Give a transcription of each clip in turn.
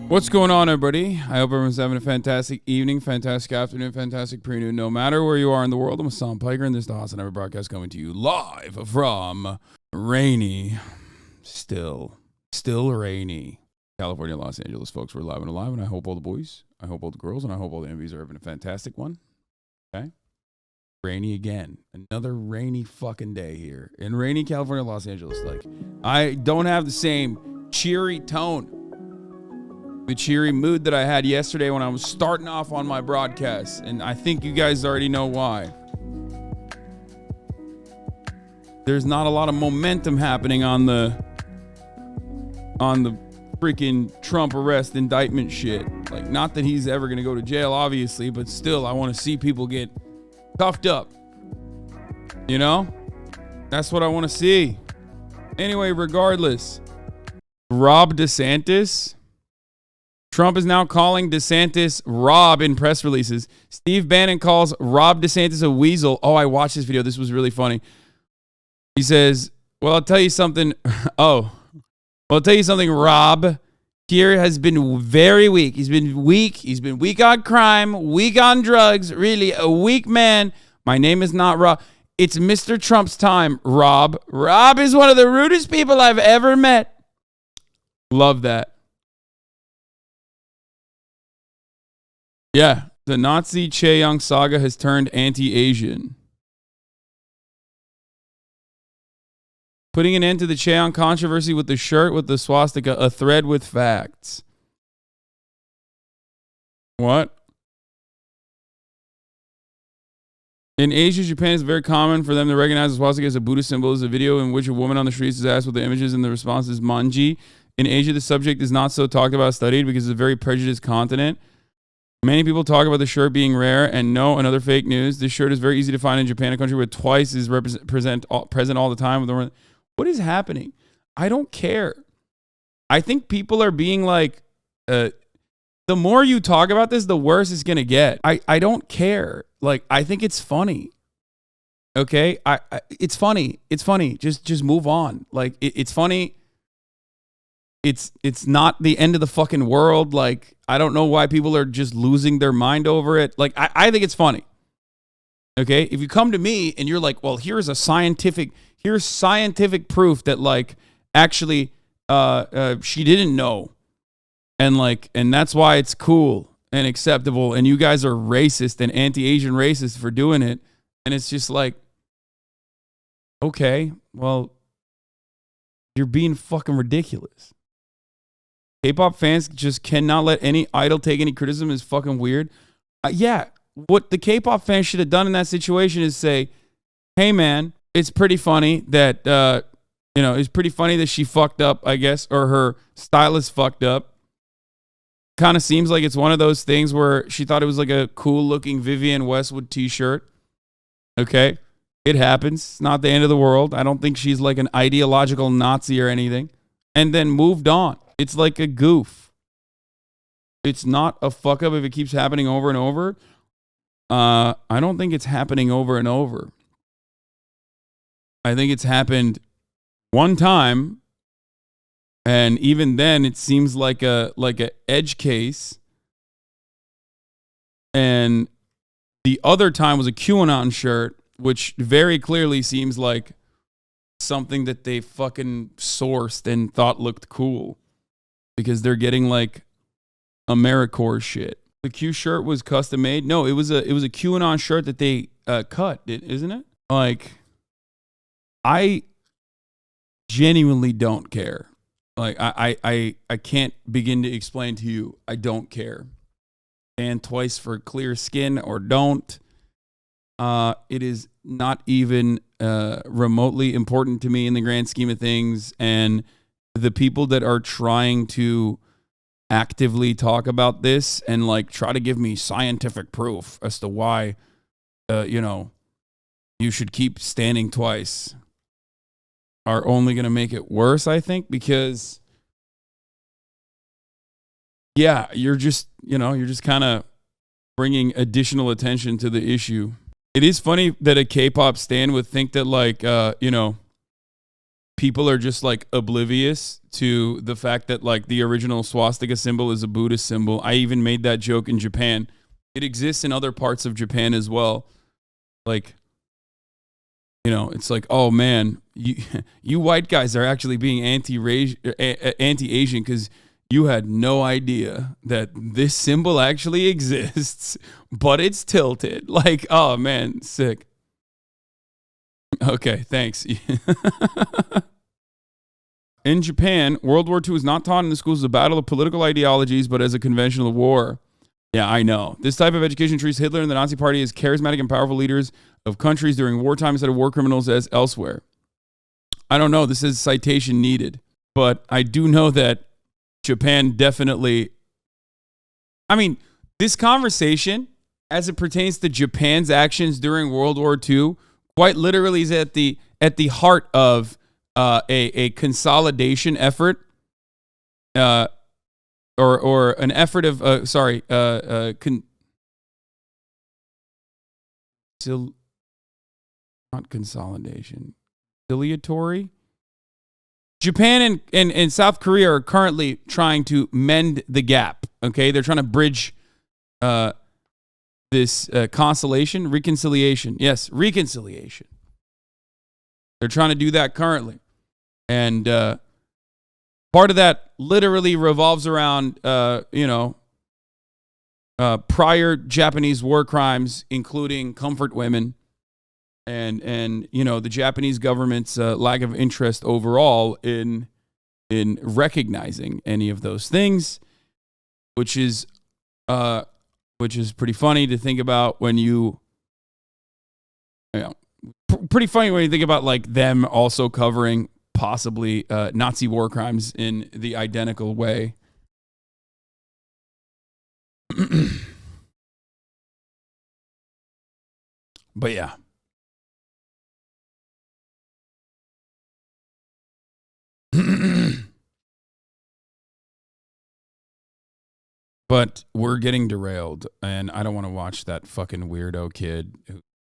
What's going on, everybody? I hope everyone's having a fantastic evening, fantastic afternoon, fantastic pre-noon. No matter where you are in the world, I'm Hassan Piker, and this is the Hasanabi broadcast coming to you live from rainy, still rainy California, Los Angeles, folks. We're live and alive, and I hope all the boys, I hope all the girls, and I hope all the MVs are having a fantastic one. Okay? Rainy again. Another rainy fucking day here in rainy California, Los Angeles. Like, I don't have the same cheery tone, the cheery mood that I had yesterday when I was starting off on my broadcast, and I think you guys already know why. There's not a lot of momentum happening on the freaking Trump arrest indictment shit. Like, not that he's ever gonna go to jail, obviously, but still, I want to see people get cuffed up. You know? That's what I want to see. Anyway, regardless, Rob DeSantis. Trump is now calling DeSantis Rob in press releases. Steve Bannon calls Rob DeSantis a weasel. Oh, I watched this video. This was really funny. He says, well, I'll tell you something. I'll tell you something, Rob. Here has been very weak. He's been weak. He's been weak on crime, weak on drugs. Really a weak man. My name is not Rob. It's Mr. Trump's time, Rob. Rob is one of the rudest people I've ever met. Love that. Yeah, the Nazi Chae-Young saga has turned anti-Asian. Putting an end to the Chae-Young controversy with the shirt with the swastika, a thread with facts. What? In Asia, Japan, it's very common for them to recognize the swastika as a Buddhist symbol. There's a video in which a woman on the streets is asked what the images, and the response is manji. In Asia, the subject is not so talked about, studied, because it's a very prejudiced continent. Many people talk about the shirt being rare, and no, another fake news. This shirt is very easy to find in Japan, a country where twice is present all the time. What is happening? I don't care. I think people are being like, the more you talk about this, the worse it's going to get. I don't care. Like, I think it's funny. Okay? It's funny. It's funny. Just move on. Like, it's funny. It's not the end of the fucking world. Like, I don't know why people are just losing their mind over it. Like, I think it's funny. Okay? If you come to me and you're like, well, here's scientific proof that, like, actually she didn't know. And that's why it's cool and acceptable. And you guys are racist and anti-Asian racist for doing it. And it's just like, okay, well, you're being fucking ridiculous. K-pop fans just cannot let any idol take any criticism is fucking weird. Yeah, what the K-pop fans should have done in that situation is say, hey, man, it's pretty funny that, it's pretty funny that she fucked up, I guess, or her stylist fucked up. Kind of seems like it's one of those things where she thought it was like a cool-looking Vivienne Westwood t-shirt. Okay, it happens. It's not the end of the world. I don't think she's like an ideological Nazi or anything. And then moved on. It's like a goof. It's not a fuck up if it keeps happening over and over. I don't think it's happening over and over. I think it's happened one time, and even then it seems like a edge case. And the other time was a QAnon shirt, which very clearly seems like something that they fucking sourced and thought looked cool. Because they're getting like AmeriCorps shit. The Q shirt was custom made. No, it was a QAnon shirt that they cut, isn't it? Like, I genuinely don't care. Like, I can't begin to explain to you. I don't care. And twice for clear skin or don't. It is not even remotely important to me in the grand scheme of things. And the people that are trying to actively talk about this and like try to give me scientific proof as to why, you should keep standing twice are only going to make it worse, I think, because, yeah, you're just kind of bringing additional attention to the issue. It is funny that a K-pop stan would think that, like, people are just like oblivious to the fact that like the original swastika symbol is a Buddhist symbol. I even made that joke in Japan. It exists in other parts of Japan as well. Like, you know, it's like, oh man, you white guys are actually being anti-Asian because you had no idea that this symbol actually exists, but it's tilted. Like, oh man, sick. Okay, thanks. In Japan, World War II is not taught in the schools as a battle of political ideologies, but as a conventional war. Yeah, I know. This type of education treats Hitler and the Nazi Party as charismatic and powerful leaders of countries during wartime instead of war criminals as elsewhere. I don't know. This is citation needed. But I do know that Japan definitely... I mean, this conversation, as it pertains to Japan's actions during World War II, quite literally is at the heart of a consolidation effort, or an effort of not consolidation, conciliatory. Japan and South Korea are currently trying to mend the gap. Okay, they're trying to bridge this reconciliation. Yes, reconciliation. They're trying to do that currently. And part of that literally revolves around, prior Japanese war crimes, including comfort women, and the Japanese government's lack of interest overall in recognizing any of those things, which is pretty funny to think about when pretty funny when you think about like them also covering possibly Nazi war crimes in the identical way. But yeah. But we're getting derailed, and I don't want to watch that fucking weirdo kid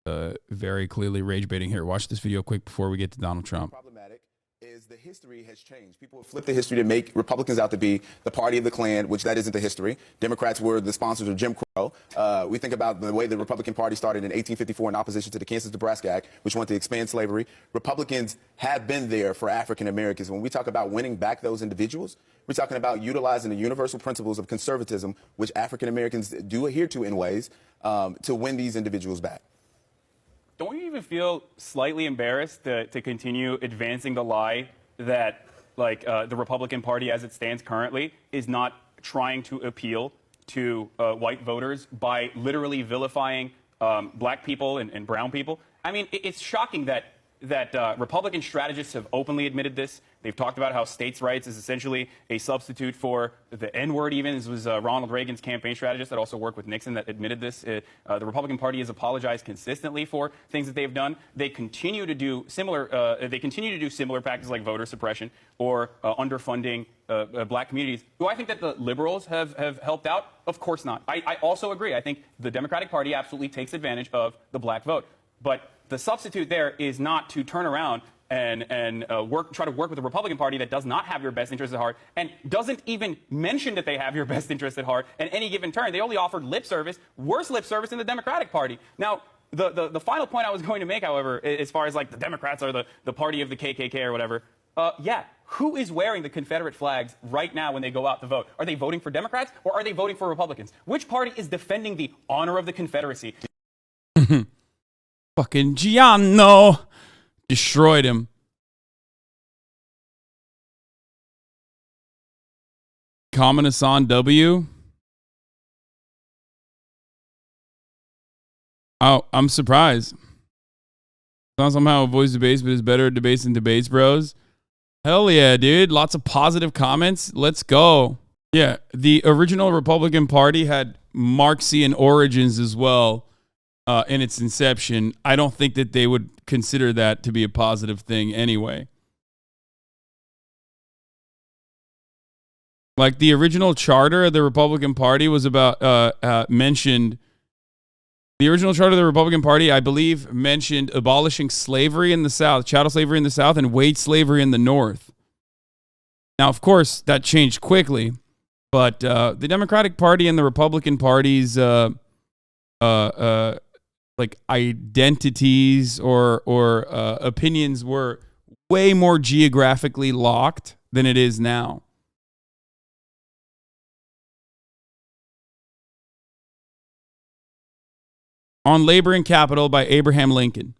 who very clearly rage baiting. Here, watch this video quick before we get to Donald Trump. Problematic is the history has changed. People have flipped the history to make Republicans out to be the party of the Klan, which that isn't the history. Democrats were the sponsors of Jim Crow. We think about the way the Republican Party started in 1854 in opposition to the Kansas-Nebraska Act, which wanted to expand slavery. Republicans have been there for African Americans. When we talk about winning back those individuals, we're talking about utilizing the universal principles of conservatism, which African Americans do adhere to in ways, to win these individuals back. Don't you even feel slightly embarrassed to continue advancing the lie that, like, the Republican Party as it stands currently is not trying to appeal to white voters by literally vilifying black people and brown people? I mean, it's shocking that Republican strategists have openly admitted this. They've talked about how states' rights is essentially a substitute for the N-word even. This was Ronald Reagan's campaign strategist that also worked with Nixon that admitted this. The Republican Party has apologized consistently for things that they've done. They continue to do similar practices like voter suppression or underfunding black communities. Do I think that the liberals have helped out? Of course not. I also agree. I think the Democratic Party absolutely takes advantage of the black vote. But the substitute there is not to turn around and try to work with the Republican Party that does not have your best interests at heart and doesn't even mention that they have your best interests at heart at any given turn. They only offered lip service, worse lip service than the Democratic Party. Now, the final point I was going to make, however, as far as like the Democrats are the party of the KKK or whatever, who is wearing the Confederate flags right now when they go out to vote? Are they voting for Democrats or are they voting for Republicans? Which party is defending the honor of the Confederacy? Fucking Gianno destroyed him. Common Hassan W. Oh, I'm surprised. Not somehow avoids debates, but is better at debates than debates, bros. Hell yeah, dude. Lots of positive comments. Let's go. Yeah, the original Republican Party had Marxian origins as well. In its inception. I don't think that they would consider that to be a positive thing anyway. Like the original charter of the Republican Party was about mentioned The original charter of the Republican Party, I believe, mentioned abolishing slavery in the South, chattel slavery in the South, and wage slavery in the North. Now, of course, that changed quickly, but the Democratic Party and the Republican Party's like identities or opinions were way more geographically locked than it is now. On Labor and Capital by Abraham Lincoln.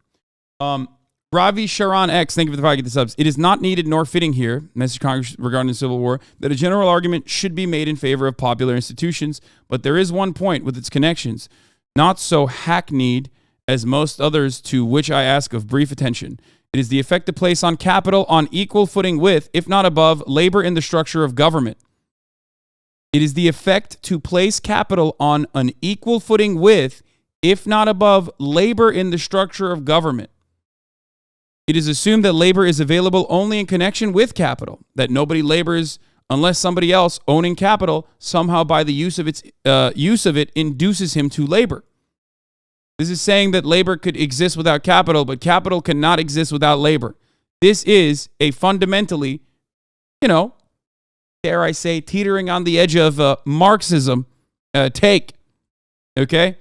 Ravi Sharan X, thank you for the 5 get the subs. It is not needed nor fitting here, message to Congress regarding the Civil War, that a general argument should be made in favor of popular institutions, but there is one point with its connections, not so hackneyed as most others, to which I ask of brief attention. It is the effect to place on capital on equal footing with, if not above, labor in the structure of government. It is the effect to place capital on an equal footing with, if not above, labor in the structure of government. It is assumed that labor is available only in connection with capital, that nobody labors unless somebody else owning capital somehow by the use of it induces him to labor. This is saying that labor could exist without capital, but capital cannot exist without labor. This is a fundamentally, dare I say, teetering on the edge of Marxism take. Okay?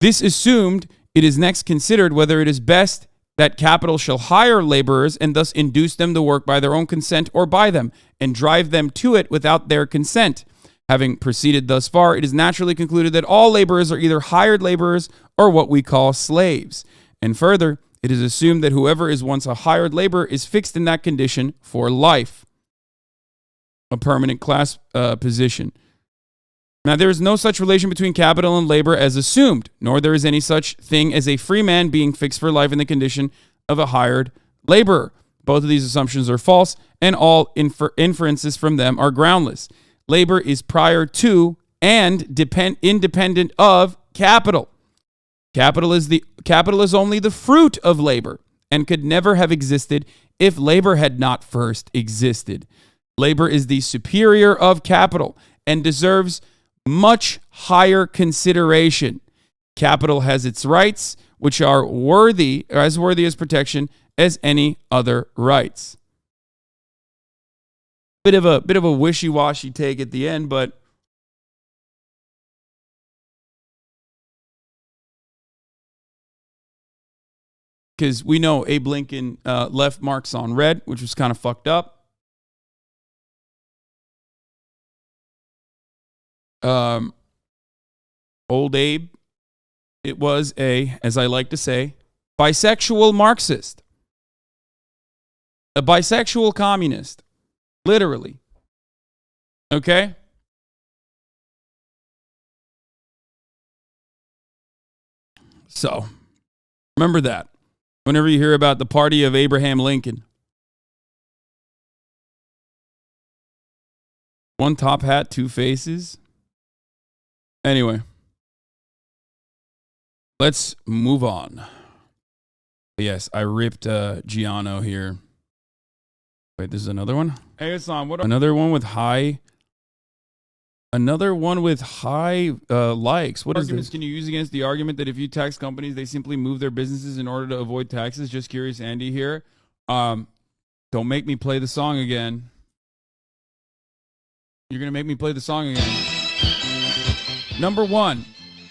This assumed, it is next considered whether it is best that capital shall hire laborers and thus induce them to work by their own consent or buy them and drive them to it without their consent. Having proceeded thus far, it is naturally concluded that all laborers are either hired laborers or what we call slaves. And further, it is assumed that whoever is once a hired laborer is fixed in that condition for life. A permanent class position. Now, there is no such relation between capital and labor as assumed, nor there is any such thing as a free man being fixed for life in the condition of a hired laborer. Both of these assumptions are false, and all inferences from them are groundless. Labor is prior to and independent of capital. Capital is only the fruit of labor, and could never have existed if labor had not first existed. Labor is the superior of capital, and deserves much higher consideration. Capital has its rights, which are worthy as protection as any other rights. Bit of a wishy-washy take at the end, but because we know Abe Lincoln left marks on red, which was kind of fucked up. Old Abe, it was as I like to say, bisexual Marxist. A bisexual communist. Literally. Okay? So, remember that. Whenever you hear about the party of Abraham Lincoln. One top hat, two faces. Anyway, let's move on. Yes, I ripped Giano here. Wait, this is another one? Hey, Hassan, another one with high likes. What arguments can you use against the argument that if you tax companies, they simply move their businesses in order to avoid taxes? Just curious, Andy here. Don't make me play the song again. You're going to make me play the song again. Number one,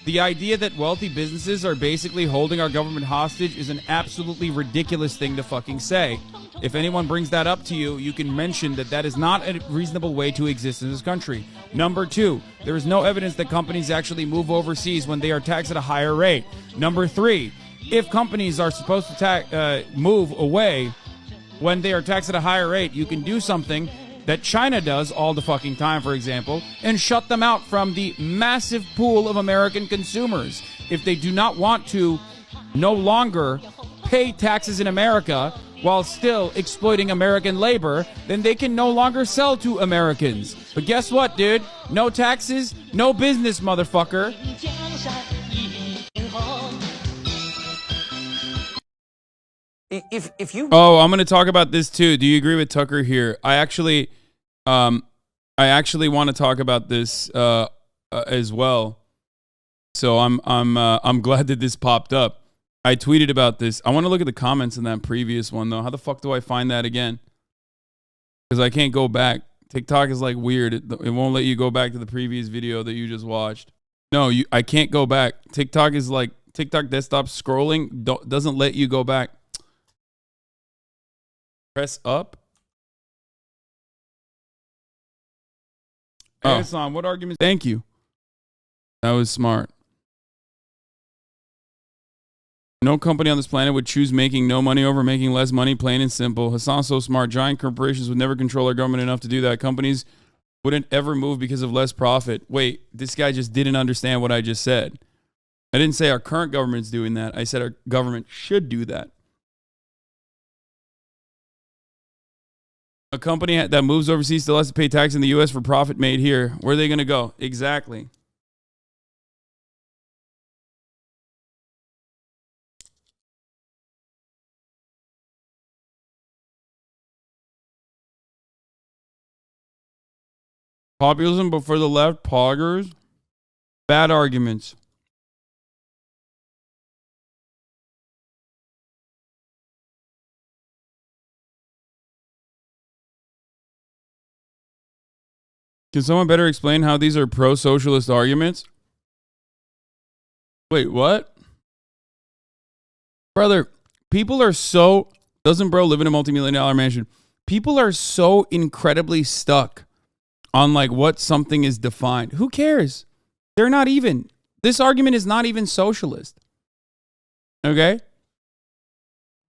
the idea that wealthy businesses are basically holding our government hostage is an absolutely ridiculous thing to fucking say. If anyone brings that up to you, you can mention that that is not a reasonable way to exist in this country. Number two, there is no evidence that companies actually move overseas when they are taxed at a higher rate. Number three, if companies are supposed to move away when they are taxed at a higher rate, you can do something that China does all the fucking time, for example, and shut them out from the massive pool of American consumers. If they do not want to no longer pay taxes in America while still exploiting American labor, then they can no longer sell to Americans. But guess what, dude? No taxes, no business, motherfucker. If you I'm going to talk about this too. Do you agree with Tucker here? I actually want to talk about this as well. So I'm glad that this popped up. I tweeted about this. I want to look at the comments in that previous one though. How the fuck do I find that again? Because I can't go back. TikTok is like weird. It won't let you go back to the previous video that you just watched. No, I can't go back. TikTok is like TikTok desktop scrolling doesn't let you go back. Press up. Oh. Hassan, what arguments? Thank you. That was smart. No company on this planet would choose making no money over making less money, plain and simple. Hassan's so smart. Giant corporations would never control our government enough to do that. Companies wouldn't ever move because of less profit. Wait, this guy just didn't understand what I just said. I didn't say our current government's doing that. I said our government should do that. A company that moves overseas still has to pay tax in the U.S. for profit made here. Where are they going to go? Exactly. Populism, but for the left, poggers. Bad arguments. Can someone better explain how these are pro-socialist arguments? Wait, what? Brother, people are so... Doesn't bro live in a multi-million-dollar mansion? People are so incredibly stuck on like what something is defined. Who cares? They're not even. This argument is not even socialist. Okay?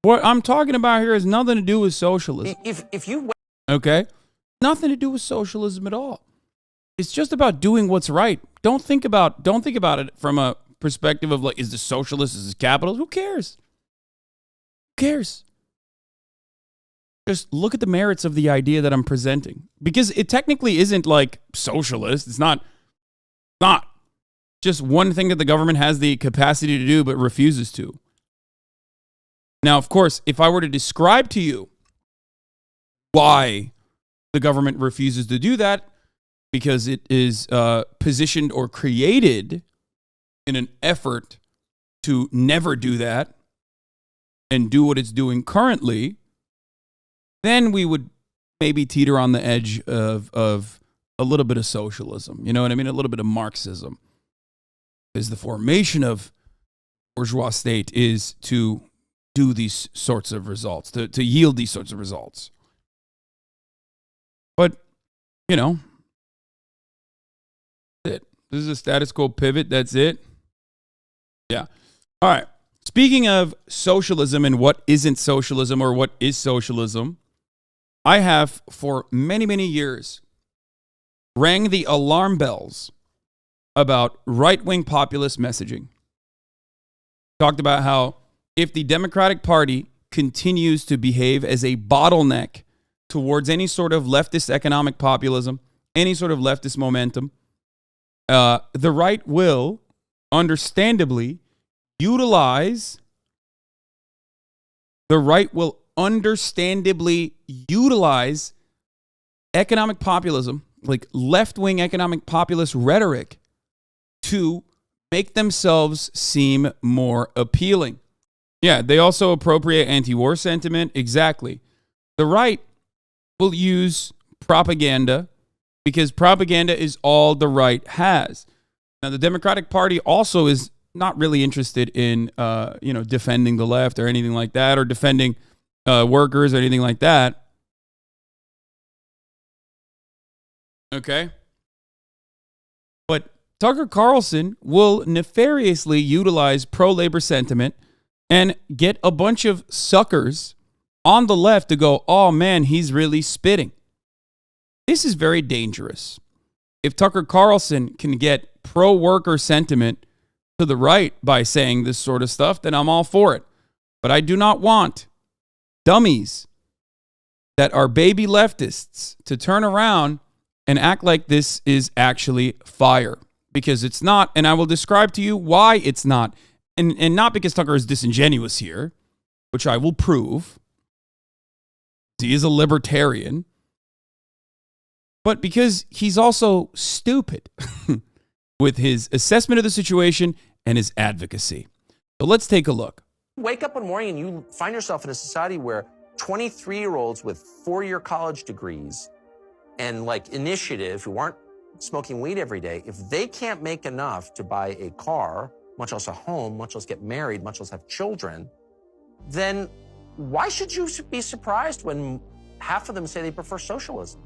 What I'm talking about here has nothing to do with socialism. If you... Okay? Nothing to do with socialism at all. It's just about doing what's right. Don't think about it from a perspective of like, is this socialist? Is this capitalist? Who cares? Who cares? Just look at the merits of the idea that I'm presenting. Because it technically isn't like socialist. It's not just one thing that the government has the capacity to do but refuses to. Now, of course, if I were to describe to you why the government refuses to do that, because it is positioned or created in an effort to never do that and do what it's doing currently, then we would maybe teeter on the edge of a little bit of socialism. You know what I mean? A little bit of Marxism. Because the formation of bourgeois state is to do these sorts of results, to yield these sorts of results. But, you know, it. This is a status quo pivot. That's it. Yeah. All right. Speaking of socialism and what isn't socialism or what is socialism, I have for many, many years rang the alarm bells about right-wing populist messaging. Talked about how if the Democratic Party continues to behave as a bottleneck towards any sort of leftist economic populism, any sort of leftist momentum, the right will understandably utilize economic populism, like left-wing economic populist rhetoric, to make themselves seem more appealing. Yeah, they also appropriate anti-war sentiment. Exactly. The right will use propaganda because propaganda is all the right has. Now, the Democratic Party also is not really interested in, defending the left or anything like that, or defending workers or anything like that. Okay? But Tucker Carlson will nefariously utilize pro-labor sentiment and get a bunch of suckers on the left to go, oh man, he's really spitting. This is very dangerous. If Tucker Carlson can get pro-worker sentiment to the right by saying this sort of stuff, then I'm all for it. But I do not want dummies that are baby leftists to turn around and act like this is actually fire. Because it's not, and I will describe to you why it's not. And not because Tucker is disingenuous here, which I will prove. He is a libertarian. But because he's also stupid. with his assessment of the situation and his advocacy. So let's take a look. Wake up one morning and you find yourself in a society where 23-year-olds with 4-year college degrees and like initiative who aren't smoking weed every day, if they can't make enough to buy a car, much less a home, much less get married, much less have children, then why should you be surprised when half of them say they prefer socialism?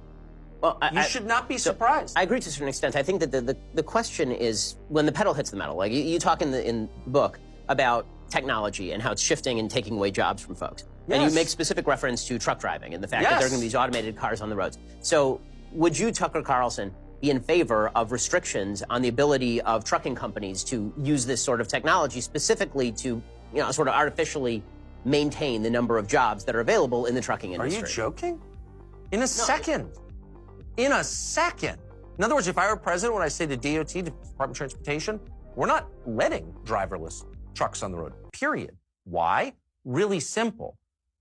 Well, you should not be surprised. I agree to a certain extent. I think that the question is when the pedal hits the metal. Like you talk in the book about technology and how it's shifting and taking away jobs from folks. Yes. And you make specific reference to truck driving and the fact that there are going to be these automated cars on the roads. So would you, Tucker Carlson, be in favor of restrictions on the ability of trucking companies to use this sort of technology specifically to, sort of artificially maintain the number of jobs that are available in the trucking industry? Are you joking? In a second. In a second. In other words, if I were president, would I say to DOT, the Department of Transportation, we're not letting driverless trucks on the road, period. Why? Really simple.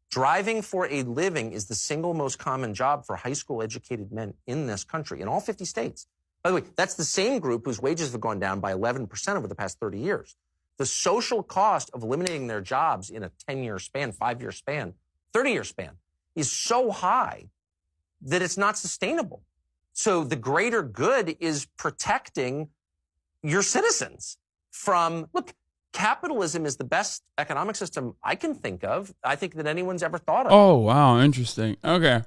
Driving for a living is the single most common job for high school educated men in this country, in all 50 states. By the way, that's the same group whose wages have gone down by 11% over the past 30 years. The social cost of eliminating their jobs in a 10-year span, 5-year span, 30-year span is so high that it's not sustainable. So the greater good is protecting your citizens from, look, capitalism is the best economic system I can think of. I think that anyone's ever thought of. Oh, wow. Interesting. Okay.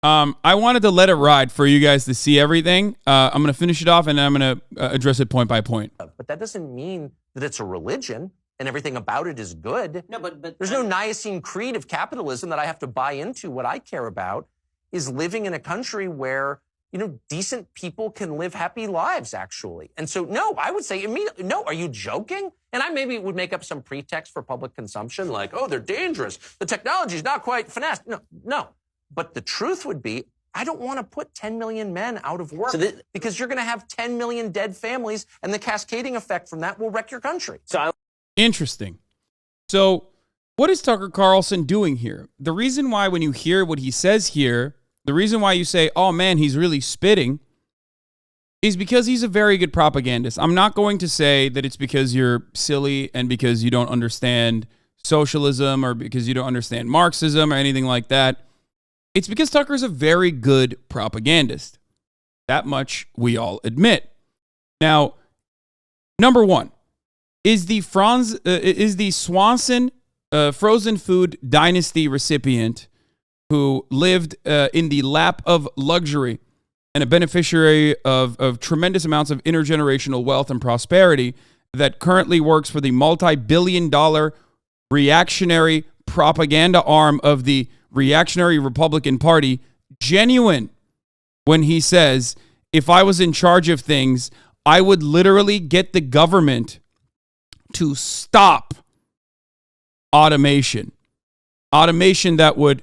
I wanted to let it ride for you guys to see everything. I'm going to finish it off and then I'm going to address it point by point. But that doesn't mean that it's a religion and everything about it is good. No, but there's no Nicene Creed of capitalism that I have to buy into. What I care about is living in a country where, decent people can live happy lives, actually. And so, no, I would say immediately, no, are you joking? And I maybe would make up some pretext for public consumption, like, oh, they're dangerous. The technology is not quite finessed. No. But the truth would be, I don't want to put 10 million men out of work because you're going to have 10 million dead families, and the cascading effect from that will wreck your country. Interesting. So what is Tucker Carlson doing here? The reason why when you hear what he says here, the reason why you say, oh man, he's really spitting, is because he's a very good propagandist. I'm not going to say that it's because you're silly and because you don't understand socialism or because you don't understand Marxism or anything like that. It's because Tucker's a very good propagandist. That much we all admit. Now, number one, is the Swanson frozen food dynasty recipient who lived in the lap of luxury and a beneficiary of tremendous amounts of intergenerational wealth and prosperity that currently works for the multi-billion-dollar reactionary propaganda arm of the reactionary Republican Party, genuine when he says, if I was in charge of things, I would literally get the government to stop automation. Automation that would,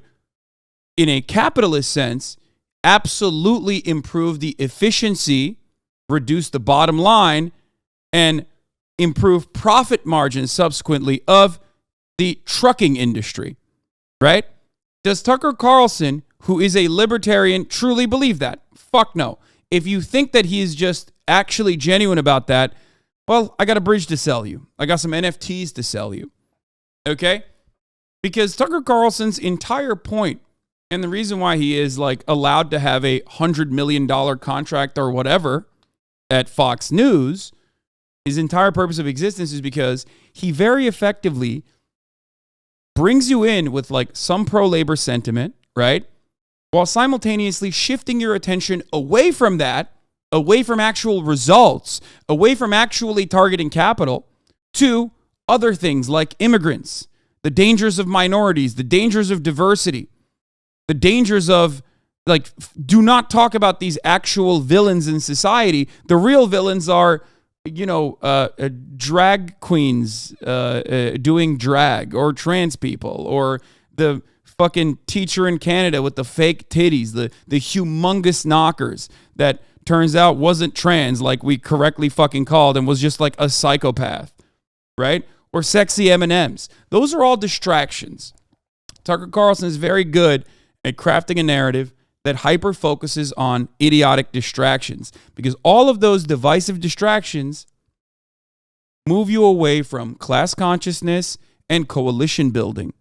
in a capitalist sense, absolutely improve the efficiency, reduce the bottom line, and improve profit margins subsequently of the trucking industry, right? Does Tucker Carlson, who is a libertarian, truly believe that? Fuck no. If you think that he is just actually genuine about that, well, I got a bridge to sell you. I got some NFTs to sell you. Okay? Because Tucker Carlson's entire point, and the reason why he is allowed to have a $100 million contract or whatever at Fox News, his entire purpose of existence is because he very effectively brings you in with some pro-labor sentiment, right? While simultaneously shifting your attention away from that, away from actual results, away from actually targeting capital, to other things like immigrants, the dangers of minorities, the dangers of diversity, the dangers of, do not talk about these actual villains in society. The real villains are, drag queens doing drag, or trans people, or the fucking teacher in Canada with the fake titties, the humongous knockers that turns out wasn't trans like we correctly fucking called and was just a psychopath, right? Or sexy M&Ms. Those are all distractions. Tucker Carlson is very good at crafting a narrative that hyper focuses on idiotic distractions, because all of those divisive distractions move you away from class consciousness and coalition building.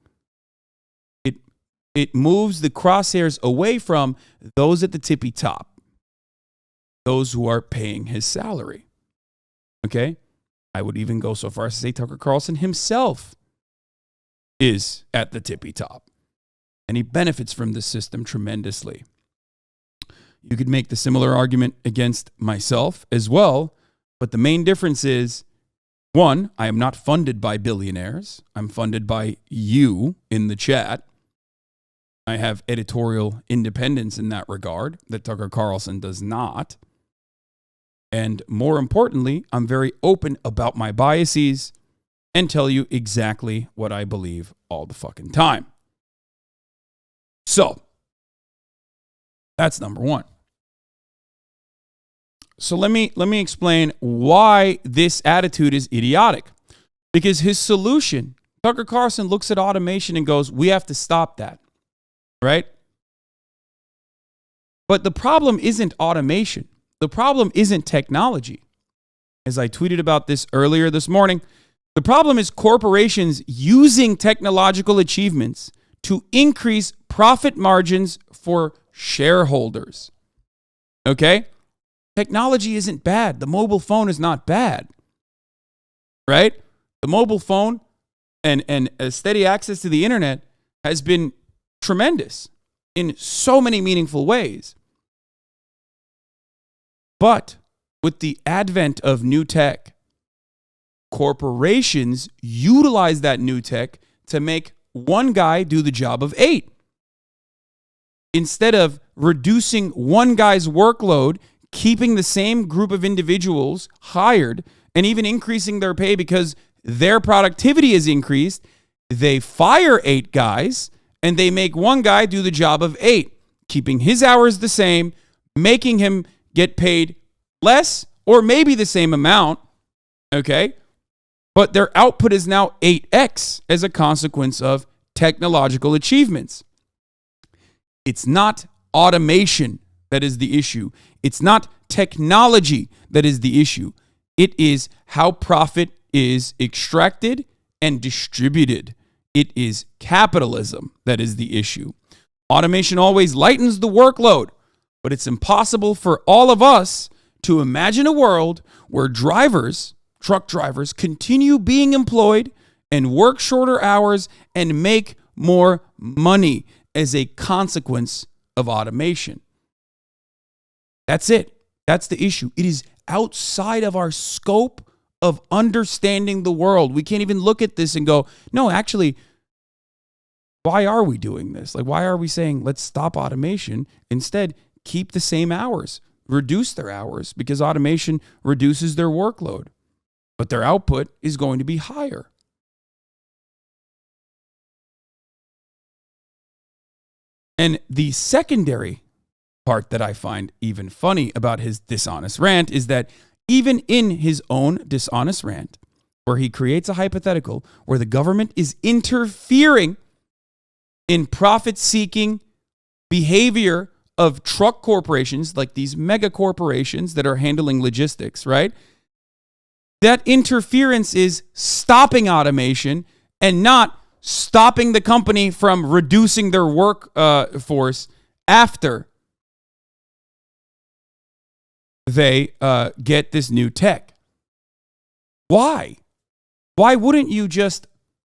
It moves the crosshairs away from those at the tippy top, those who are paying his salary. Okay? I would even go so far as to say Tucker Carlson himself is at the tippy top, and he benefits from this system tremendously. You could make the similar argument against myself as well, but the main difference is, one, I am not funded by billionaires. I'm funded by you in the chat. I have editorial independence in that regard that Tucker Carlson does not. And more importantly, I'm very open about my biases and tell you exactly what I believe all the fucking time. So, that's number one. So let me explain why this attitude is idiotic. Because his solution, Tucker Carlson looks at automation and goes, we have to stop that. Right? But the problem isn't automation. The problem isn't technology. As I tweeted about this earlier this morning, the problem is corporations using technological achievements to increase profit margins for shareholders. Okay? Technology isn't bad. The mobile phone is not bad. Right? The mobile phone and a steady access to the internet has been tremendous in so many meaningful ways. But with the advent of new tech, corporations utilize that new tech to make one guy do the job of 8. Instead of reducing one guy's workload, keeping the same group of individuals hired, and even increasing their pay because their productivity is increased, they fire 8 guys and they make one guy do the job of 8, keeping his hours the same, making him get paid less or maybe the same amount, okay? But their output is now 8x as a consequence of technological achievements. It's not automation that is the issue. It's not technology that is the issue. It is how profit is extracted and distributed. It is capitalism that is the issue. Automation always lightens the workload, but it's impossible for all of us to imagine a world where drivers, truck drivers, continue being employed and work shorter hours and make more money as a consequence of automation. That's it. That's the issue. It is outside of our scope of understanding the world. We can't even look at this and go, no, actually, why are we doing this? Like, why are we saying, let's stop automation? Instead, keep the same hours, reduce their hours, because automation reduces their workload, but their output is going to be higher. And the secondary part that I find even funny about his dishonest rant is that even in his own dishonest rant, where he creates a hypothetical where the government is interfering in profit-seeking behavior of truck corporations, like these mega corporations that are handling logistics, right? That interference is stopping automation and not stopping the company from reducing their workforce after they get this new tech. Why? Why wouldn't you just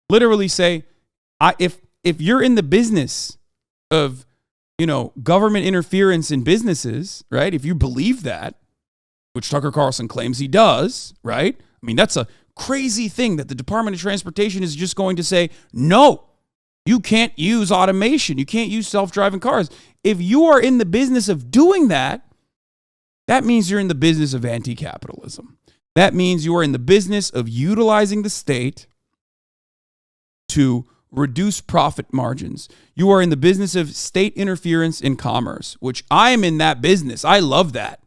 literally say, if you're in the business of, government interference in businesses, right? If you believe that, which Tucker Carlson claims he does, right? I mean, that's a crazy thing that the Department of Transportation is just going to say, no, you can't use automation. You can't use self-driving cars. If you are in the business of doing that, that means you're in the business of anti-capitalism. That means you are in the business of utilizing the state to reduce profit margins. You are in the business of state interference in commerce, which I am in that business. I love that.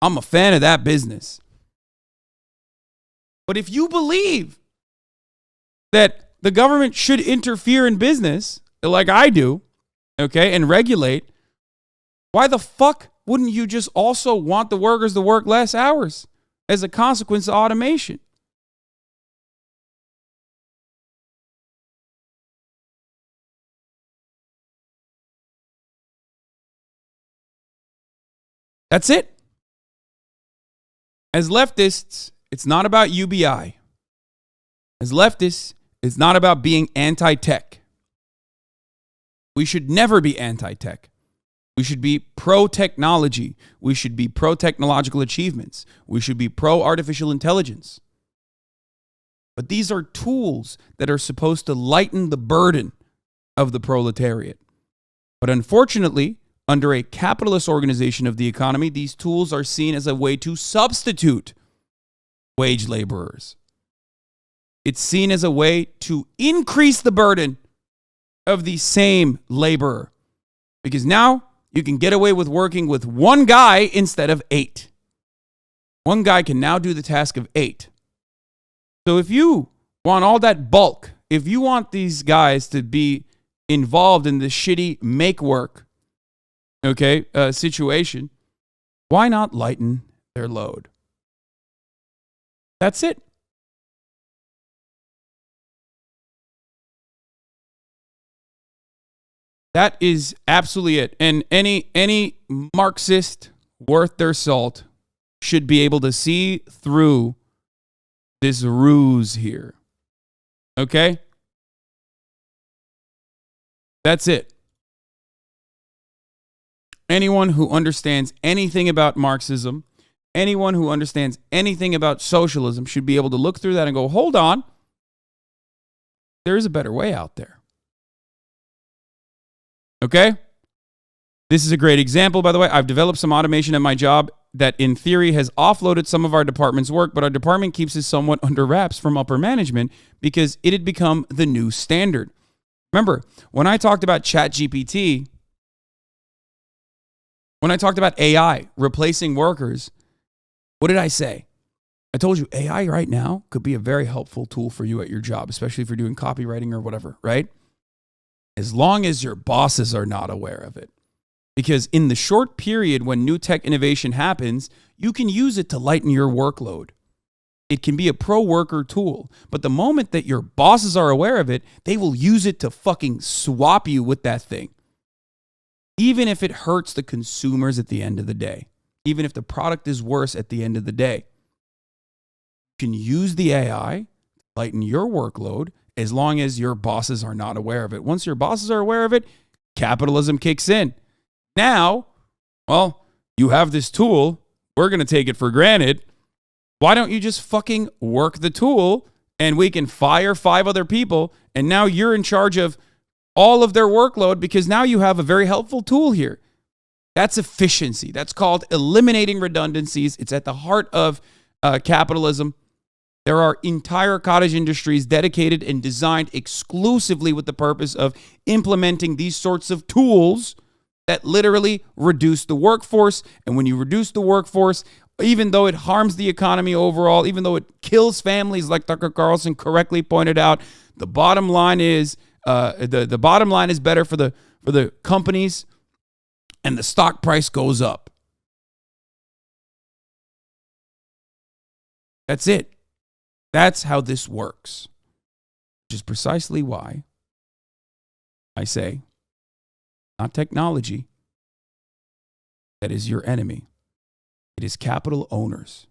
I'm a fan of that business. But if you believe that the government should interfere in business, like I do, okay, and regulate, Why the fuck wouldn't you just also want the workers to work less hours as a consequence of automation? That's it. As leftists, it's not about UBI. As leftists, it's not about being anti-tech. We should never be anti-tech. We should be pro-technology. We should be pro-technological achievements. We should be pro-artificial intelligence. But these are tools that are supposed to lighten the burden of the proletariat. But unfortunately, under a capitalist organization of the economy, these tools are seen as a way to substitute wage laborers. It's seen as a way to increase the burden of the same laborer. Because now you can get away with working with one guy instead of 8. One guy can now do the task of 8. So if you want all that bulk, if you want these guys to be involved in this shitty make work, situation, why not lighten their load? That's it. That is absolutely it. And any Marxist worth their salt should be able to see through this ruse here. Okay? That's it. Anyone who understands anything about Marxism, anyone who understands anything about socialism should be able to look through that and go, hold on, there is a better way out there. Okay? This is a great example, by the way. I've developed some automation at my job that in theory has offloaded some of our department's work, but our department keeps it somewhat under wraps from upper management because it had become the new standard. Remember, when I talked about ChatGPT, when I talked about AI replacing workers, what did I say? I told you AI right now could be a very helpful tool for you at your job, especially if you're doing copywriting or whatever, right? As long as your bosses are not aware of it. Because in the short period when new tech innovation happens, you can use it to lighten your workload. It can be a pro-worker tool. But the moment that your bosses are aware of it, they will use it to fucking swap you with that thing. Even if it hurts the consumers at the end of the day. Even if the product is worse at the end of the day. You can use the AI to lighten your workload as long as your bosses are not aware of it. Once your bosses are aware of it, capitalism kicks in. Now, well, you have this tool. We're going to take it for granted. Why don't you just fucking work the tool and we can fire 5 other people and now you're in charge of all of their workload because now you have a very helpful tool here. That's efficiency. That's called eliminating redundancies. It's at the heart of capitalism. There are entire cottage industries dedicated and designed exclusively with the purpose of implementing these sorts of tools that literally reduce the workforce. And when you reduce the workforce, even though it harms the economy overall, even though it kills families, like Tucker Carlson correctly pointed out, the bottom line is the bottom line is better for the companies, and the stock price goes up. That's it. That's how this works, which is precisely why I say, not technology that is your enemy. It is capital owners,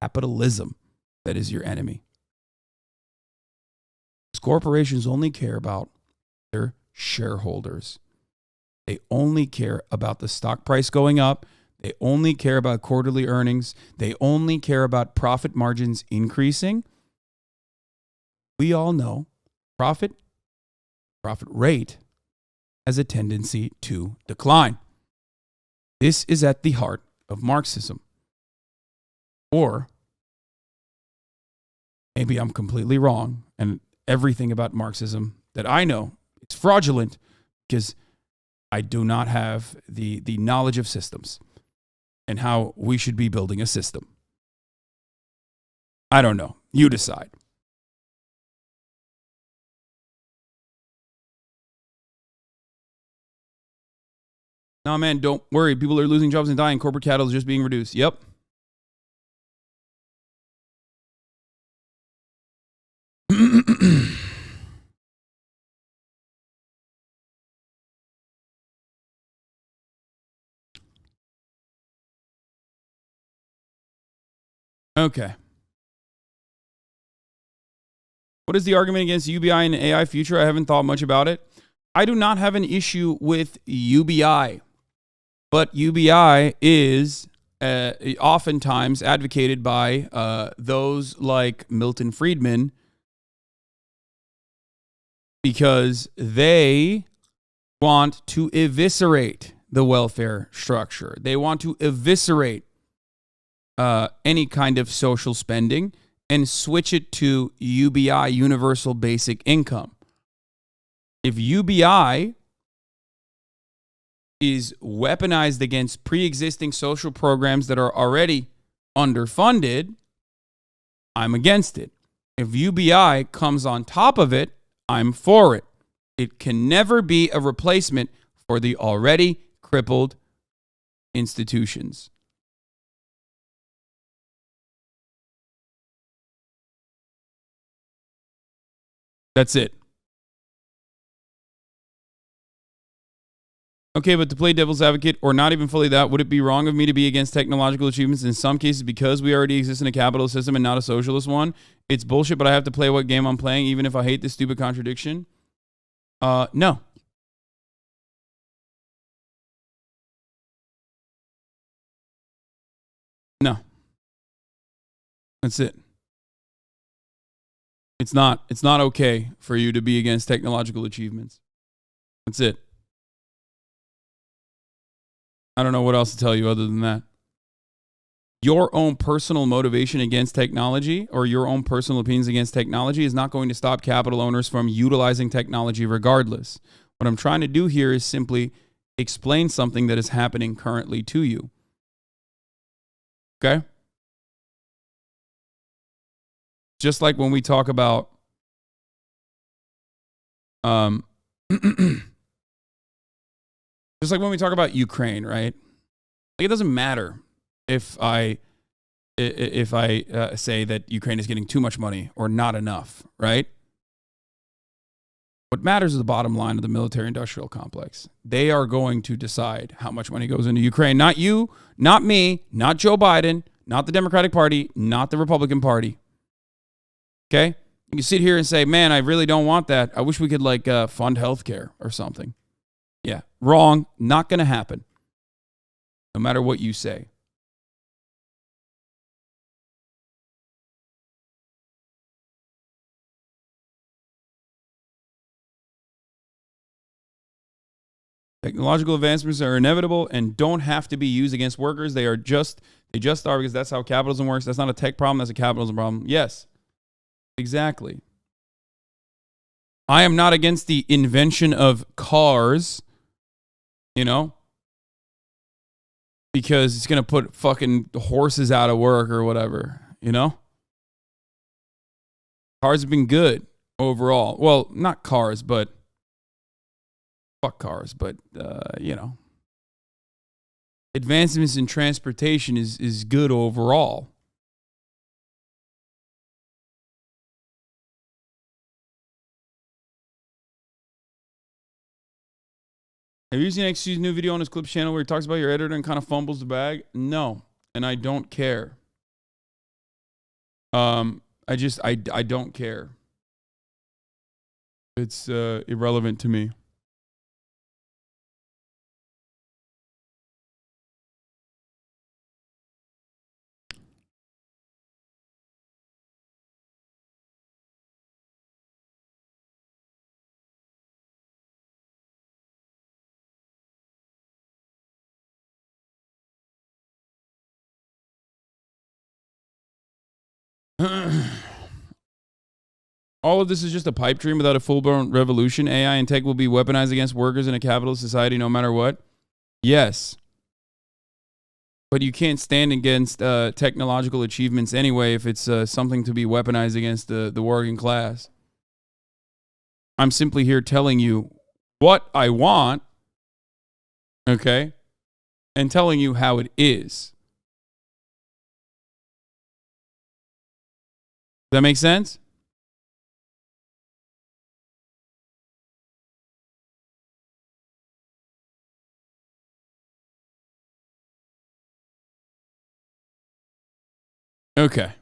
capitalism that is your enemy. Because corporations only care about their shareholders. They only care about the stock price going up. They only care about quarterly earnings. They only care about profit margins increasing. We all know profit rate has a tendency to decline. This is at the heart of Marxism. Or maybe I'm completely wrong and everything about Marxism that I know, it's fraudulent because I do not have the knowledge of systems and how we should be building a system. I don't know. You decide. No, man, don't worry. People are losing jobs and dying. Corporate capital is just being reduced. Yep. Okay. What is the argument against UBI and AI future? I haven't thought much about it. I do not have an issue with UBI, but UBI is oftentimes advocated by those like Milton Friedman because they want to eviscerate the welfare structure. They want to eviscerate any kind of social spending and switch it to UBI, Universal Basic Income. If UBI is weaponized against pre-existing social programs that are already underfunded, I'm against it. If UBI comes on top of it, I'm for it. It can never be a replacement for the already crippled institutions. That's it. Okay, but to play devil's advocate, or not even fully that, would it be wrong of me to be against technological achievements in some cases because we already exist in a capitalist system and not a socialist one? It's bullshit, but I have to play what game I'm playing, even if I hate this stupid contradiction? No. No. That's it. It's not okay for you to be against technological achievements. That's it. I don't know what else to tell you other than that. Your own personal motivation against technology or your own personal opinions against technology is not going to stop capital owners from utilizing technology regardless. What I'm trying to do here is simply explain something that is happening currently to you. Okay? Just like when we talk about just like when we talk about Ukraine, right? Like it doesn't matter if I say that Ukraine is getting too much money or not enough, right? What matters is the bottom line of the military-industrial complex. They are going to decide how much money goes into Ukraine. Not you, not me, not Joe Biden, not the Democratic Party, not the Republican Party. Okay? You can sit here and say, man, I really don't want that. I wish we could fund healthcare or something. Yeah, wrong. Not going to happen. No matter what you say. Technological advancements are inevitable and don't have to be used against workers. They just are because that's how capitalism works. That's not a tech problem. That's a capitalism problem. Yes, exactly. I am not against the invention of cars, because it's going to put fucking horses out of work or whatever, Cars have been good overall. Well, not cars, but fuck cars, but, advancements in transportation is good overall. Have you seen XQ's new video on his Clips channel where he talks about your editor and kind of fumbles the bag? No, and I don't care. I don't care. It's irrelevant to me. All of this is just a pipe dream without a full-blown revolution. AI and tech will be weaponized against workers in a capitalist society no matter what. Yes. But you can't stand against technological achievements anyway if it's something to be weaponized against the working class. I'm simply here telling you what I want Okay? And telling you how it is. Does that make sense? Okay.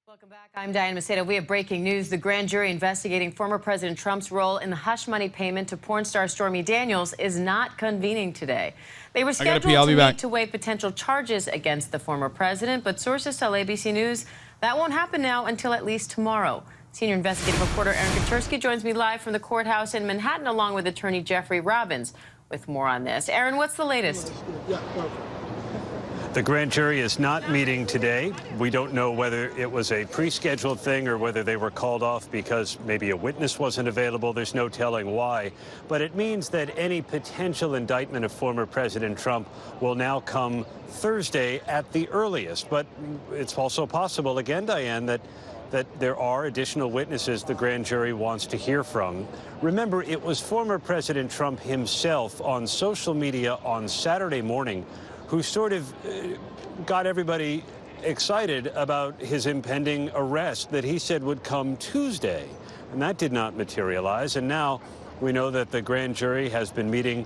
Welcome back. I'm Diane Macedo. We have breaking news. The grand jury investigating former President Trump's role in the hush money payment to porn star Stormy Daniels is not convening today. They were scheduled to meet to weigh potential charges against the former president, but sources tell ABC News that won't happen now until at least tomorrow. Senior investigative reporter Aaron Katersky joins me live from the courthouse in Manhattan, along with attorney Jeffrey Robbins, with more on this. Aaron, what's the latest? The grand jury is not meeting today. We don't know whether it was a pre-scheduled thing or whether they were called off because maybe a witness wasn't available. There's no telling why. But it means that any potential indictment of former President Trump will now come Thursday at the earliest. But it's also possible, again, Diane, that there are additional witnesses the grand jury wants to hear from. Remember, it was former President Trump himself on social media on Saturday morning who sort of got everybody excited about his impending arrest that he said would come Tuesday. And that did not materialize. And now we know that the grand jury has been meeting,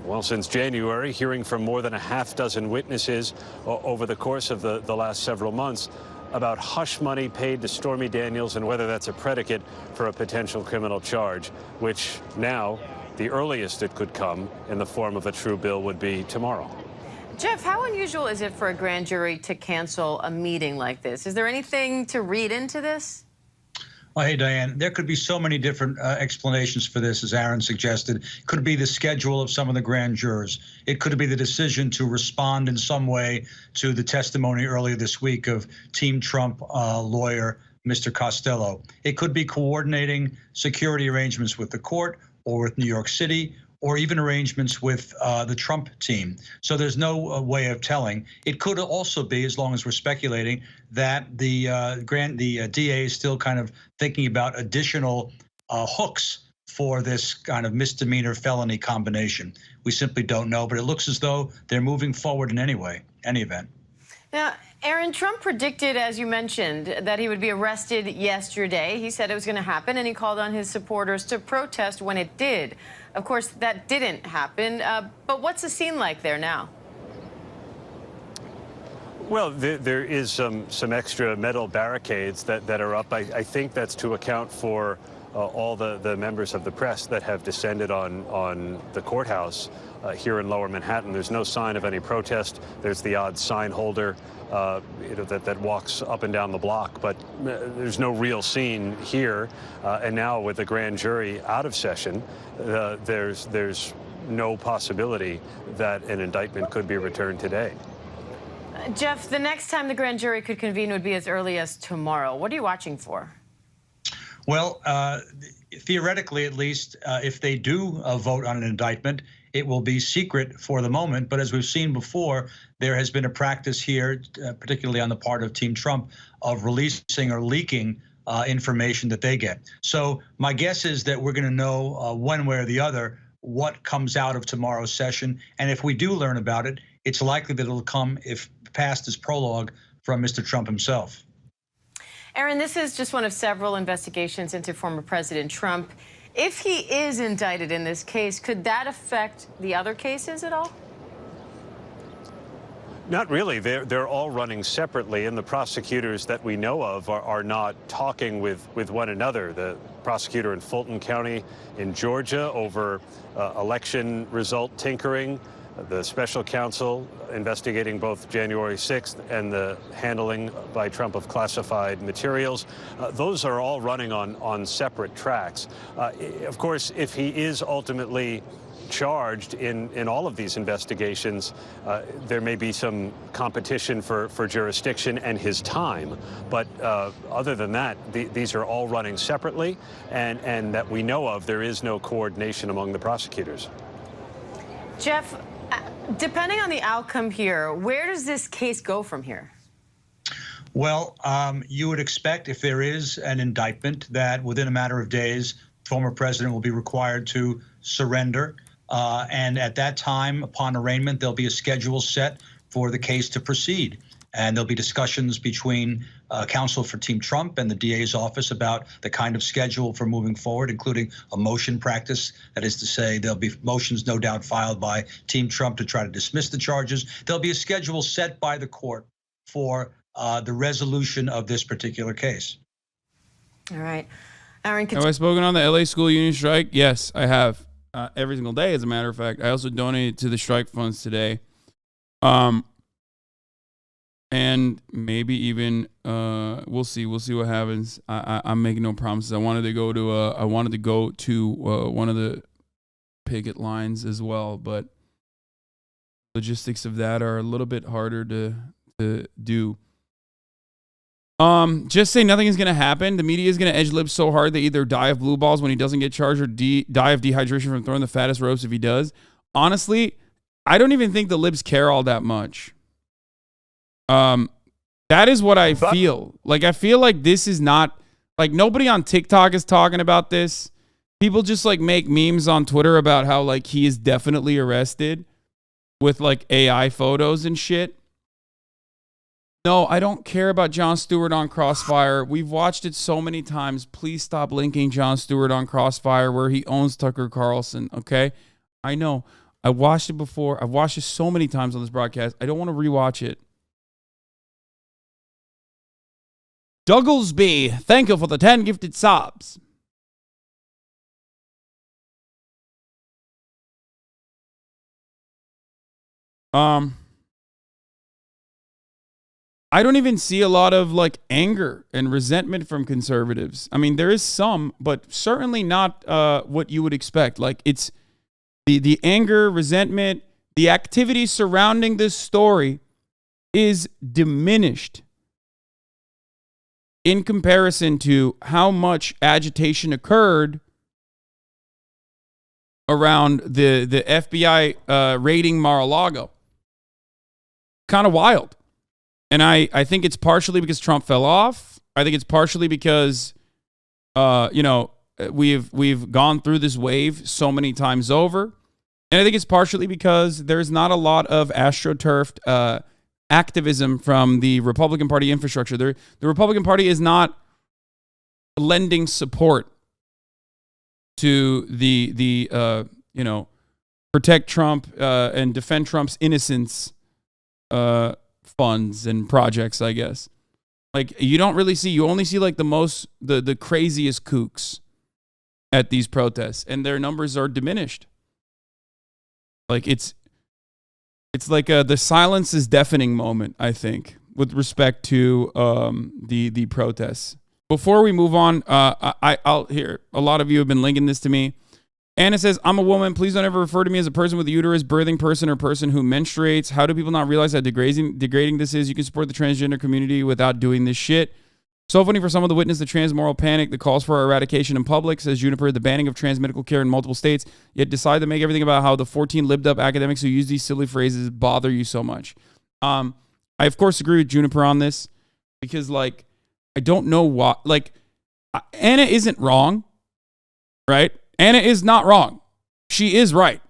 well, since January, hearing from more than a half dozen witnesses over the course of the last several months about hush money paid to Stormy Daniels and whether that's a predicate for a potential criminal charge, which now the earliest it could come in the form of a true bill would be tomorrow. Jeff, how unusual is it for a grand jury to cancel a meeting like this? Is there anything to read into this? Well, hey, Diane, there could be so many different explanations for this, as Aaron suggested. It could be the schedule of some of the grand jurors. It could be the decision to respond in some way to the testimony earlier this week of Team Trump lawyer, Mr. Costello. It could be coordinating security arrangements with the court or with New York City, or even arrangements with the Trump team. So there's no way of telling. It could also be, as long as we're speculating, that the DA is still kind of thinking about additional hooks for this kind of misdemeanor felony combination. We simply don't know, but it looks as though they're moving forward in any event. Now, Aaron, Trump predicted, as you mentioned, that he would be arrested yesterday. He said it was going to happen, and he called on his supporters to protest when it did. Of course, that didn't happen. But what's the scene like there now? Well, there is some extra metal barricades that are up. I think that's to account for all the members of the press that have descended on the courthouse here in Lower Manhattan. There's no sign of any protest. There's the odd sign holder that walks up and down the block, but there's no real scene here. And now with the grand jury out of session, there's no possibility that an indictment could be returned today. Jeff, the next time the grand jury could convene would be as early as tomorrow. What are you watching for? Well, theoretically, at least, if they do vote on an indictment, it will be secret for the moment. But as we've seen before, there has been a practice here, particularly on the part of Team Trump, of releasing or leaking information that they get. So my guess is that we're going to know one way or the other what comes out of tomorrow's session. And if we do learn about it, it's likely that it'll come, if passed as prologue, from Mr. Trump himself. Aaron, this is just one of several investigations into former President Trump. If he is indicted in this case, could that affect the other cases at all? Not really. They're all running separately, and the prosecutors that we know of are not talking with one another. The prosecutor in Fulton County in Georgia over election result tinkering, the special counsel investigating both January 6th and the handling by Trump of classified materials. Those are all running on separate tracks. Of course, if he is ultimately charged in all of these investigations, there may be some competition for jurisdiction and his time. But other than that, these are all running separately, and that we know of, there is no coordination among the prosecutors. Jeff, depending on the outcome here, where does this case go from here? Well, you would expect, if there is an indictment, that within a matter of days, former president will be required to surrender. And at that time, upon arraignment, there'll be a schedule set for the case to proceed. And there'll be discussions between counsel for Team Trump and the DA's office about the kind of schedule for moving forward, including a motion practice. That is to say, there'll be motions no doubt filed by Team Trump to try to dismiss the charges. There'll be a schedule set by the court for the resolution of this particular case. All right. Aaron, have I spoken on the LA school union strike? Yes, I have. Every single day, as a matter of fact. I also donated to the strike funds today. And maybe even we'll see what happens. I'm making no promises. I wanted to go to one of the picket lines as well, but logistics of that are a little bit harder to do. Just say nothing is going to happen. The media is going to edge lips so hard they either die of blue balls when he doesn't get charged or die of dehydration from throwing the fattest ropes if he does. Honestly, I don't even think the libs care all that much. That is what I feel. Like, I feel like this is not, like, nobody on TikTok is talking about this. People just, like, make memes on Twitter about how, like, he is definitely arrested with, like, AI photos and shit. No, I don't care about Jon Stewart on Crossfire. We've watched it so many times. Please stop linking Jon Stewart on Crossfire where he owns Tucker Carlson, okay? I know. I watched it before. I've watched it so many times on this broadcast. I don't want to rewatch it. Douglesby, thank you for the 10 gifted subs. I don't even see a lot of like anger and resentment from conservatives. I mean, there is some, but certainly not what you would expect. Like, it's the anger, resentment, the activity surrounding this story is diminished in comparison to how much agitation occurred around the FBI raiding Mar-a-Lago. Kind of wild. And I think it's partially because Trump fell off. I think it's partially because, we've gone through this wave so many times over. And I think it's partially because there's not a lot of astroturfed activism from the Republican Party infrastructure. The Republican Party is not lending support to the protect Trump and defend Trump's innocence funds and projects, I guess. Like, you only see like the craziest kooks at these protests, and their numbers are diminished. Like, it's like the silence is deafening moment, I think, with respect to the protests. Before we move on, I'll hear a lot of you have been linking this to me. Anna says, I'm a woman. Please don't ever refer to me as a person with a uterus, birthing person, or person who menstruates. How do people not realize how degrading this is? You can support the transgender community without doing this shit. So funny for someone to witness the trans moral panic that calls for our eradication in public, says Juniper, the banning of trans medical care in multiple states, yet decide to make everything about how the 14 lived up academics who use these silly phrases bother you so much. I, of course, agree with Juniper on this because, like, I don't know what, like, Anna isn't wrong, right? Anna is not wrong. She is right.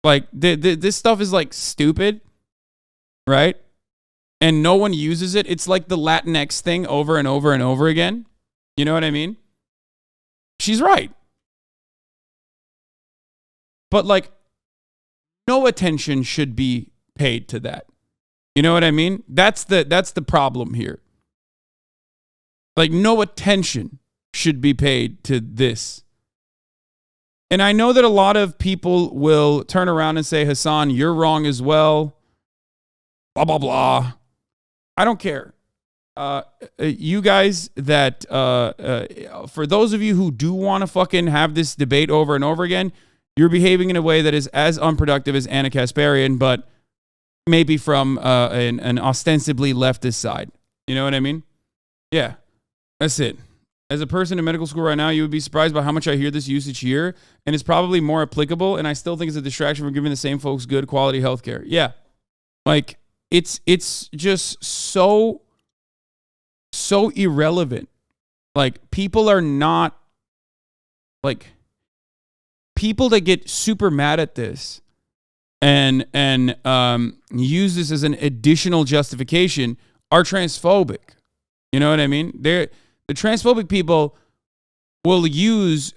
Like, this stuff is, like, stupid, right? And no one uses it. It's like the Latinx thing over and over and over again. You know what I mean? She's right. But, like, no attention should be paid to that. You know what I mean? That's the problem here. Like, no attention should be paid to this. And I know that a lot of people will turn around and say, Hasan, you're wrong as well. Blah, blah, blah. I don't care. You guys that, for those of you who do want to fucking have this debate over and over again, you're behaving in a way that is as unproductive as Anna Kasparian, but maybe from an ostensibly leftist side. You know what I mean? Yeah, that's it. As a person in medical school right now, you would be surprised by how much I hear this usage here, and it's probably more applicable, and I still think it's a distraction from giving the same folks good quality healthcare. Yeah. Like, it's just so irrelevant. Like, people people that get super mad at this and use this as an additional justification are transphobic. You know what I mean? The transphobic people will use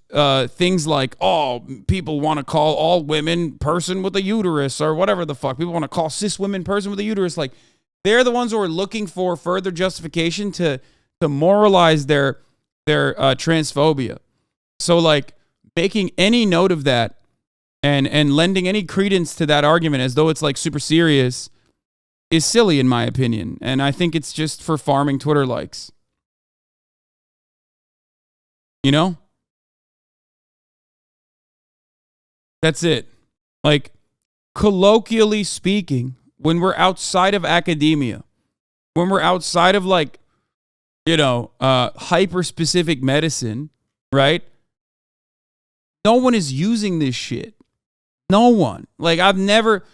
things like, oh, people want to call all women person with a uterus or whatever the fuck. People want to call cis women person with a uterus. Like, they're the ones who are looking for further justification to moralize their transphobia. So, like, making any note of that and lending any credence to that argument as though it's, like, super serious is silly, in my opinion. And I think it's just for farming Twitter likes. You know? That's it. Like, colloquially speaking, when we're outside of academia, when we're outside of, like, you know, hyper-specific medicine, right? No one is using this shit. No one. Like, I've never,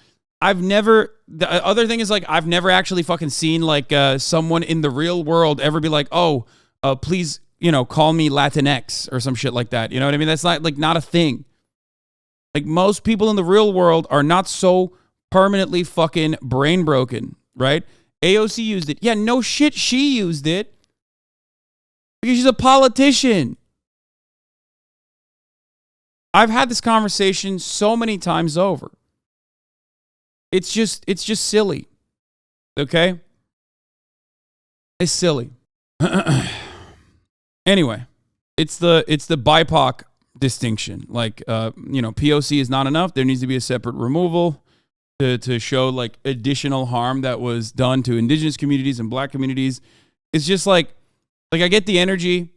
the other thing is, like, I've never actually fucking seen, like, someone in the real world ever be like, oh, please, you know, call me Latinx or some shit like that. You know what I mean? That's not, like, not a thing. Like, most people in the real world are not so permanently fucking brain broken, right? AOC used it. Yeah, no shit, she used it. Because she's a politician. I've had this conversation so many times over. It's just silly. Okay? It's silly. Anyway, it's the BIPOC distinction. Like, you know, POC is not enough. There needs to be a separate removal to show, like, additional harm that was done to indigenous communities and black communities. It's just like I get the energy.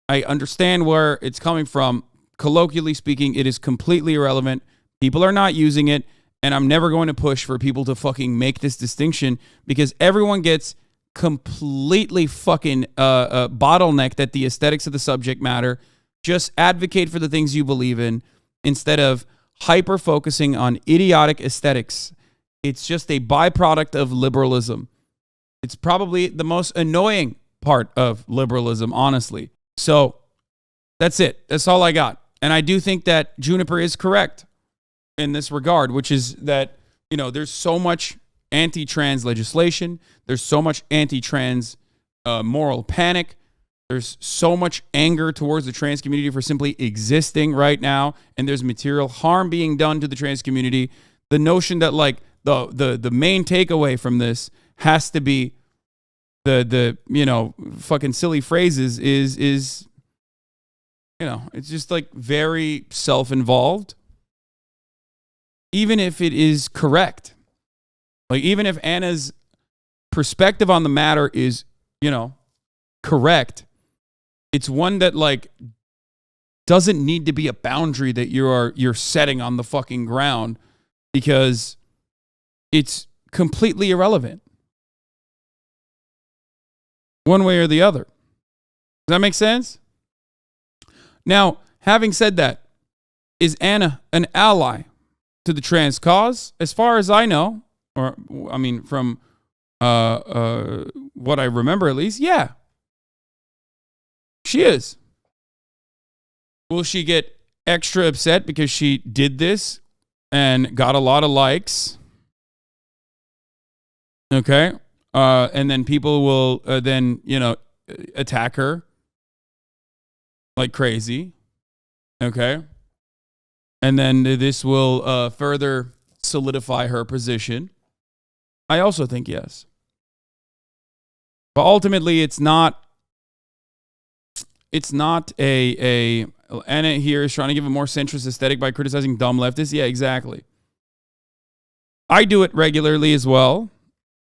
I understand where it's coming from. Colloquially speaking, it is completely irrelevant. People are not using it, and I'm never going to push for people to fucking make this distinction because everyone gets completely fucking bottlenecked at the aesthetics of the subject matter. Just advocate for the things you believe in instead of hyper-focusing on idiotic aesthetics. It's just a byproduct of liberalism. It's probably the most annoying part of liberalism, honestly. So that's it. That's all I got. And I do think that Juniper is correct in this regard, which is that, you know, there's so much anti-trans legislation. There's so much anti-trans moral panic. There's so much anger towards the trans community for simply existing right now. And there's material harm being done to the trans community. The notion that, like, the main takeaway from this has to be the you know, fucking silly phrases is you know, it's just, like, very self-involved. Even if it is correct. Like, even if Anna's perspective on the matter is, you know, correct, it's one that, like, doesn't need to be a boundary that you're setting on the fucking ground because it's completely irrelevant. One way or the other. Does that make sense? Now, having said that, is Anna an ally to the trans cause? As far as I know, or I mean, from what I remember at least, yeah. She is. Will she get extra upset because she did this and got a lot of likes? Okay. And then people will then, you know, attack her like crazy. Okay. And then this will further solidify her position. I also think yes. But ultimately, it's not a Anna here is trying to give a more centrist aesthetic by criticizing dumb leftists. Yeah, exactly. I do it regularly as well.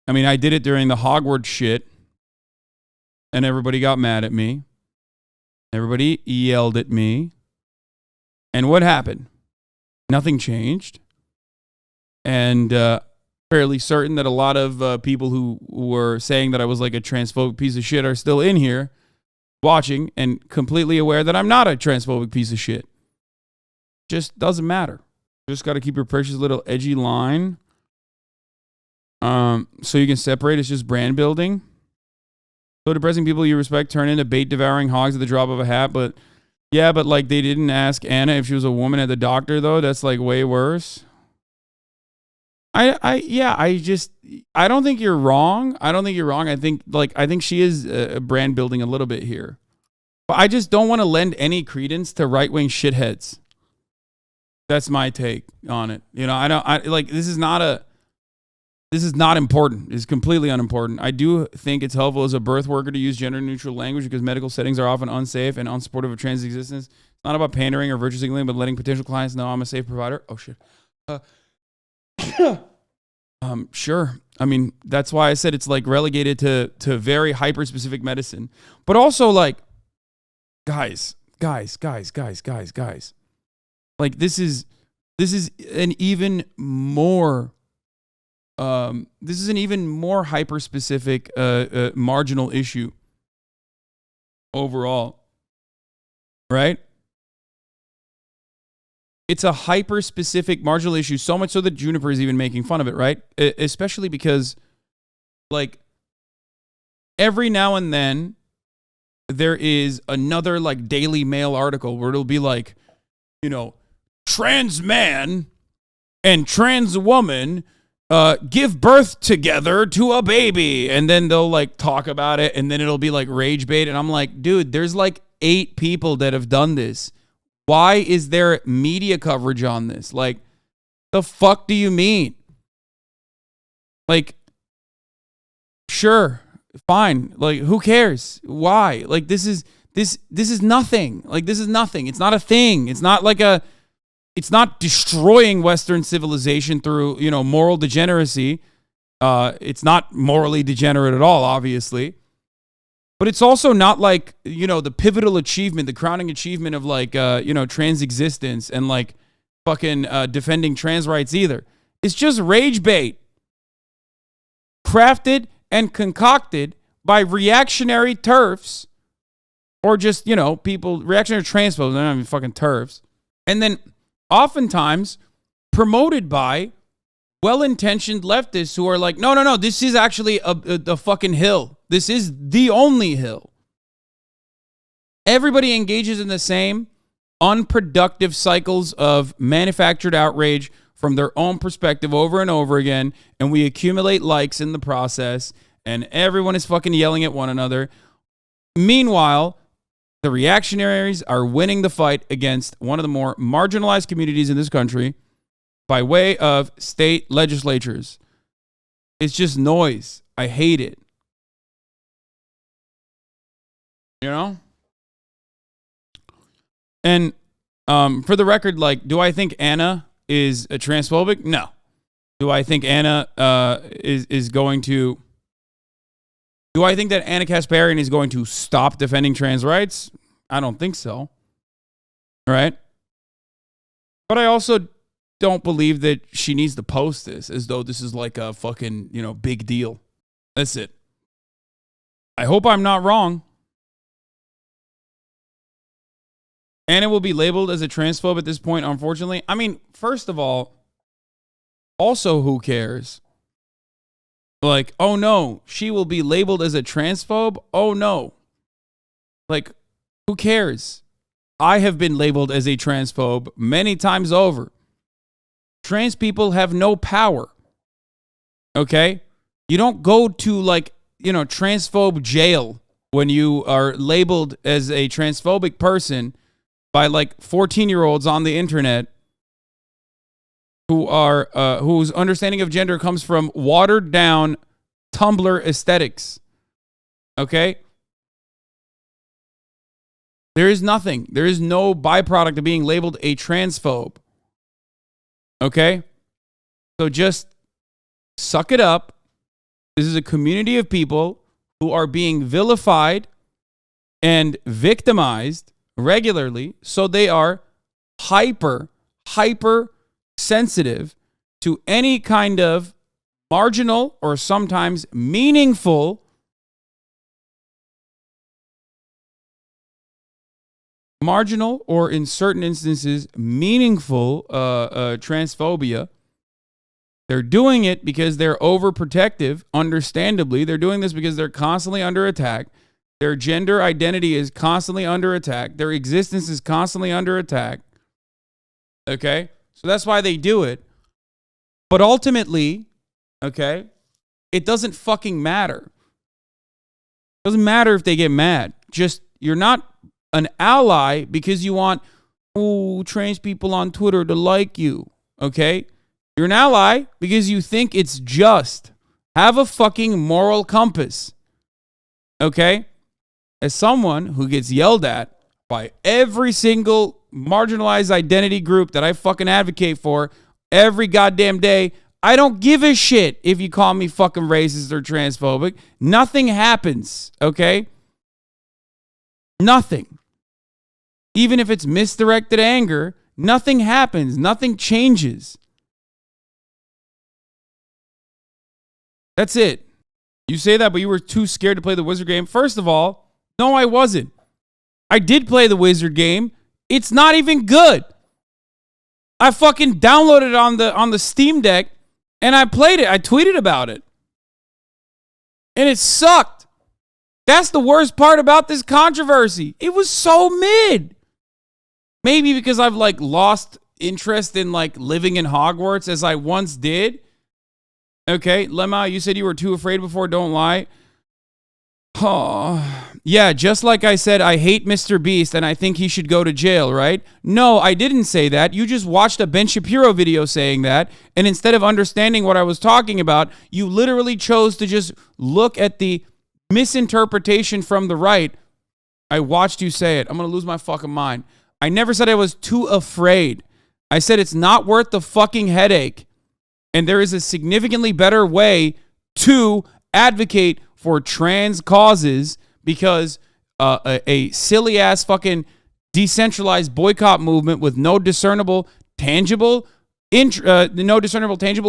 I mean, I did it during the Hogwarts shit, and everybody got mad at me. Everybody yelled at me. And what happened? Nothing changed. And fairly certain that a lot of people who were saying that I was like a transphobic piece of shit are still in here watching and completely aware that I'm not a transphobic piece of shit. Just doesn't matter. Just got to keep your precious little edgy line. So you can separate. It's just brand building. So depressing people you respect turn into bait devouring hogs at the drop of a hat, but Yeah, but like they didn't ask Anna if she was a woman at the doctor though. That's like way worse. I don't think you're wrong. I think she is brand building a little bit here. But I just don't want to lend any credence to right-wing shitheads. That's my take on it. You know, this is not important. It's completely unimportant. I do think it's helpful as a birth worker to use gender-neutral language because medical settings are often unsafe and unsupportive of trans existence. It's not about pandering or virtue signaling, but letting potential clients know I'm a safe provider. Oh, shit. Sure. I mean, that's why I said it's like relegated to very hyper-specific medicine. But also, like, guys. Like, this is an even more hyper-specific marginal issue overall, right? It's a hyper-specific marginal issue, so much so that Juniper is even making fun of it, right? Especially because, like, every now and then there is another, like, Daily Mail article where it'll be like, you know, trans man and trans woman give birth together to a baby. And then they'll, like, talk about it, and then it'll be, like, rage bait. And I'm like, dude, there's, like, 8 people that have done this. Why is there media coverage on this? Like, the fuck do you mean? Like, sure, fine. Like, who cares? Why? Like, this is nothing. Like, this is nothing. It's not a thing. It's not like it's not destroying Western civilization through, you know, moral degeneracy. It's not morally degenerate at all, obviously. But it's also not like, you know, the pivotal achievement, the crowning achievement of like, you know, trans existence and like fucking defending trans rights either. It's just rage bait. Crafted and concocted by reactionary TERFs or just, you know, people, reactionary transphobes, they're not even fucking TERFs. And then oftentimes promoted by well-intentioned leftists who are like, no, this is actually a fucking hill. This is the only hill. Everybody engages in the same unproductive cycles of manufactured outrage from their own perspective over and over again, and we accumulate likes in the process, and everyone is fucking yelling at one another. Meanwhile, the reactionaries are winning the fight against one of the more marginalized communities in this country by way of state legislatures. It's just noise. I hate it. You know? And for the record, like, do I think Anna is a transphobic? No. Do I think Anna is going to... Do I think that Anna Kasparian is going to stop defending trans rights? I don't think so. Right? But I also don't believe that she needs to post this as though this is like a fucking, you know, big deal. That's it. I hope I'm not wrong. Anna will be labeled as a transphobe at this point, unfortunately. I mean, first of all, also who cares? Like, oh no, she will be labeled as a transphobe? Oh no. Like, who cares? I have been labeled as a transphobe many times over. Trans people have no power. Okay? You don't go to, like, you know, transphobe jail when you are labeled as a transphobic person by like 14-year-olds on the internet who are whose understanding of gender comes from watered down Tumblr aesthetics. Okay? There is nothing. There is no byproduct of being labeled a transphobe. Okay? So just suck it up. This is a community of people who are being vilified and victimized regularly, so they are hyper sensitive to any kind of marginal or sometimes meaningful or in certain instances meaningful transphobia. They're doing it because they're overprotective, understandably. They're doing this because they're constantly under attack. Their gender identity is constantly under attack. Their existence is constantly under attack. Okay? So that's why they do it. But ultimately, okay, it doesn't fucking matter. It doesn't matter if they get mad. Just, you're not an ally because you want, trans people on Twitter to like you. Okay? You're an ally because you think it's just. Have a fucking moral compass. Okay? As someone who gets yelled at by every single marginalized identity group that I fucking advocate for every goddamn day, I don't give a shit if you call me fucking racist or transphobic. Nothing happens, okay? Nothing. Even if it's misdirected anger, nothing happens. Nothing changes. That's it. You say that, but you were too scared to play the Wizard game. First of all, no, I wasn't. I did play the Wizard game. It's not even good. I fucking downloaded it on the Steam Deck, and I played it. I tweeted about it. And it sucked. That's the worst part about this controversy. It was so mid. Maybe because I've lost interest in living in Hogwarts as I once did. Okay, Lemma, you said you were too afraid before. Don't lie. Oh, yeah, just like I said, I hate Mr. Beast and I think he should go to jail, right? No, I didn't say that. You just watched a Ben Shapiro video saying that, and instead of understanding what I was talking about, you literally chose to just look at the misinterpretation from the right. I watched you say it. I'm going to lose my fucking mind. I never said I was too afraid. I said it's not worth the fucking headache. And there is a significantly better way to advocate for trans causes because a silly ass fucking decentralized boycott movement with no discernible tangible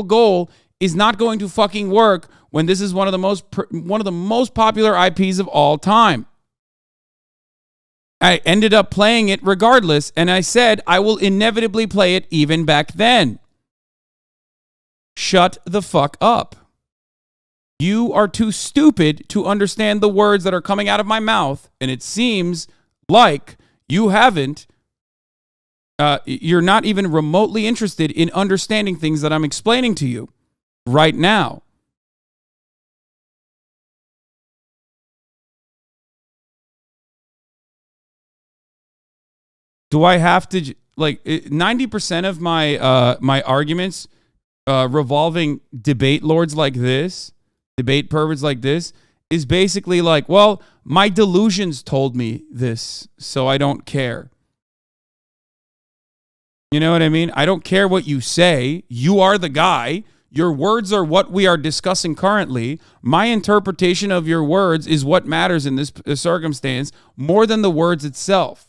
goal is not going to fucking work when this is one of the most popular IPs of all time. I ended up playing it regardless, and I said I will inevitably play it even back then. Shut the fuck up. You are too stupid to understand the words that are coming out of my mouth, and it seems like you haven't. You're not even remotely interested in understanding things that I'm explaining to you right now. Do I have to 90% of my my arguments revolving debate lords like this, debate perverts like this, is basically well, my delusions told me this, so I don't care. You know what I mean? I don't care what you say. You are the guy. Your words are what we are discussing currently. My interpretation of your words is what matters in this circumstance more than the words itself.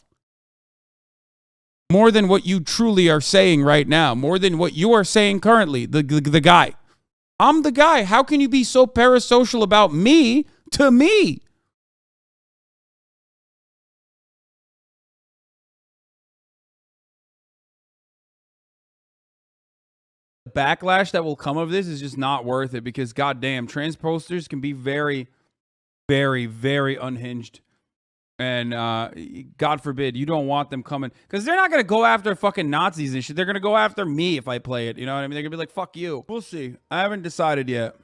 More than what you truly are saying right now. More than what you are saying currently. The guy. I'm the guy. How can you be so parasocial about me to me? The backlash that will come of this is just not worth it because goddamn, trans posters can be very, very, very unhinged. And God forbid, you don't want them coming. Because they're not going to go after fucking Nazis and shit. They're going to go after me if I play it. You know what I mean? They're going to be like, fuck you. We'll see. I haven't decided yet.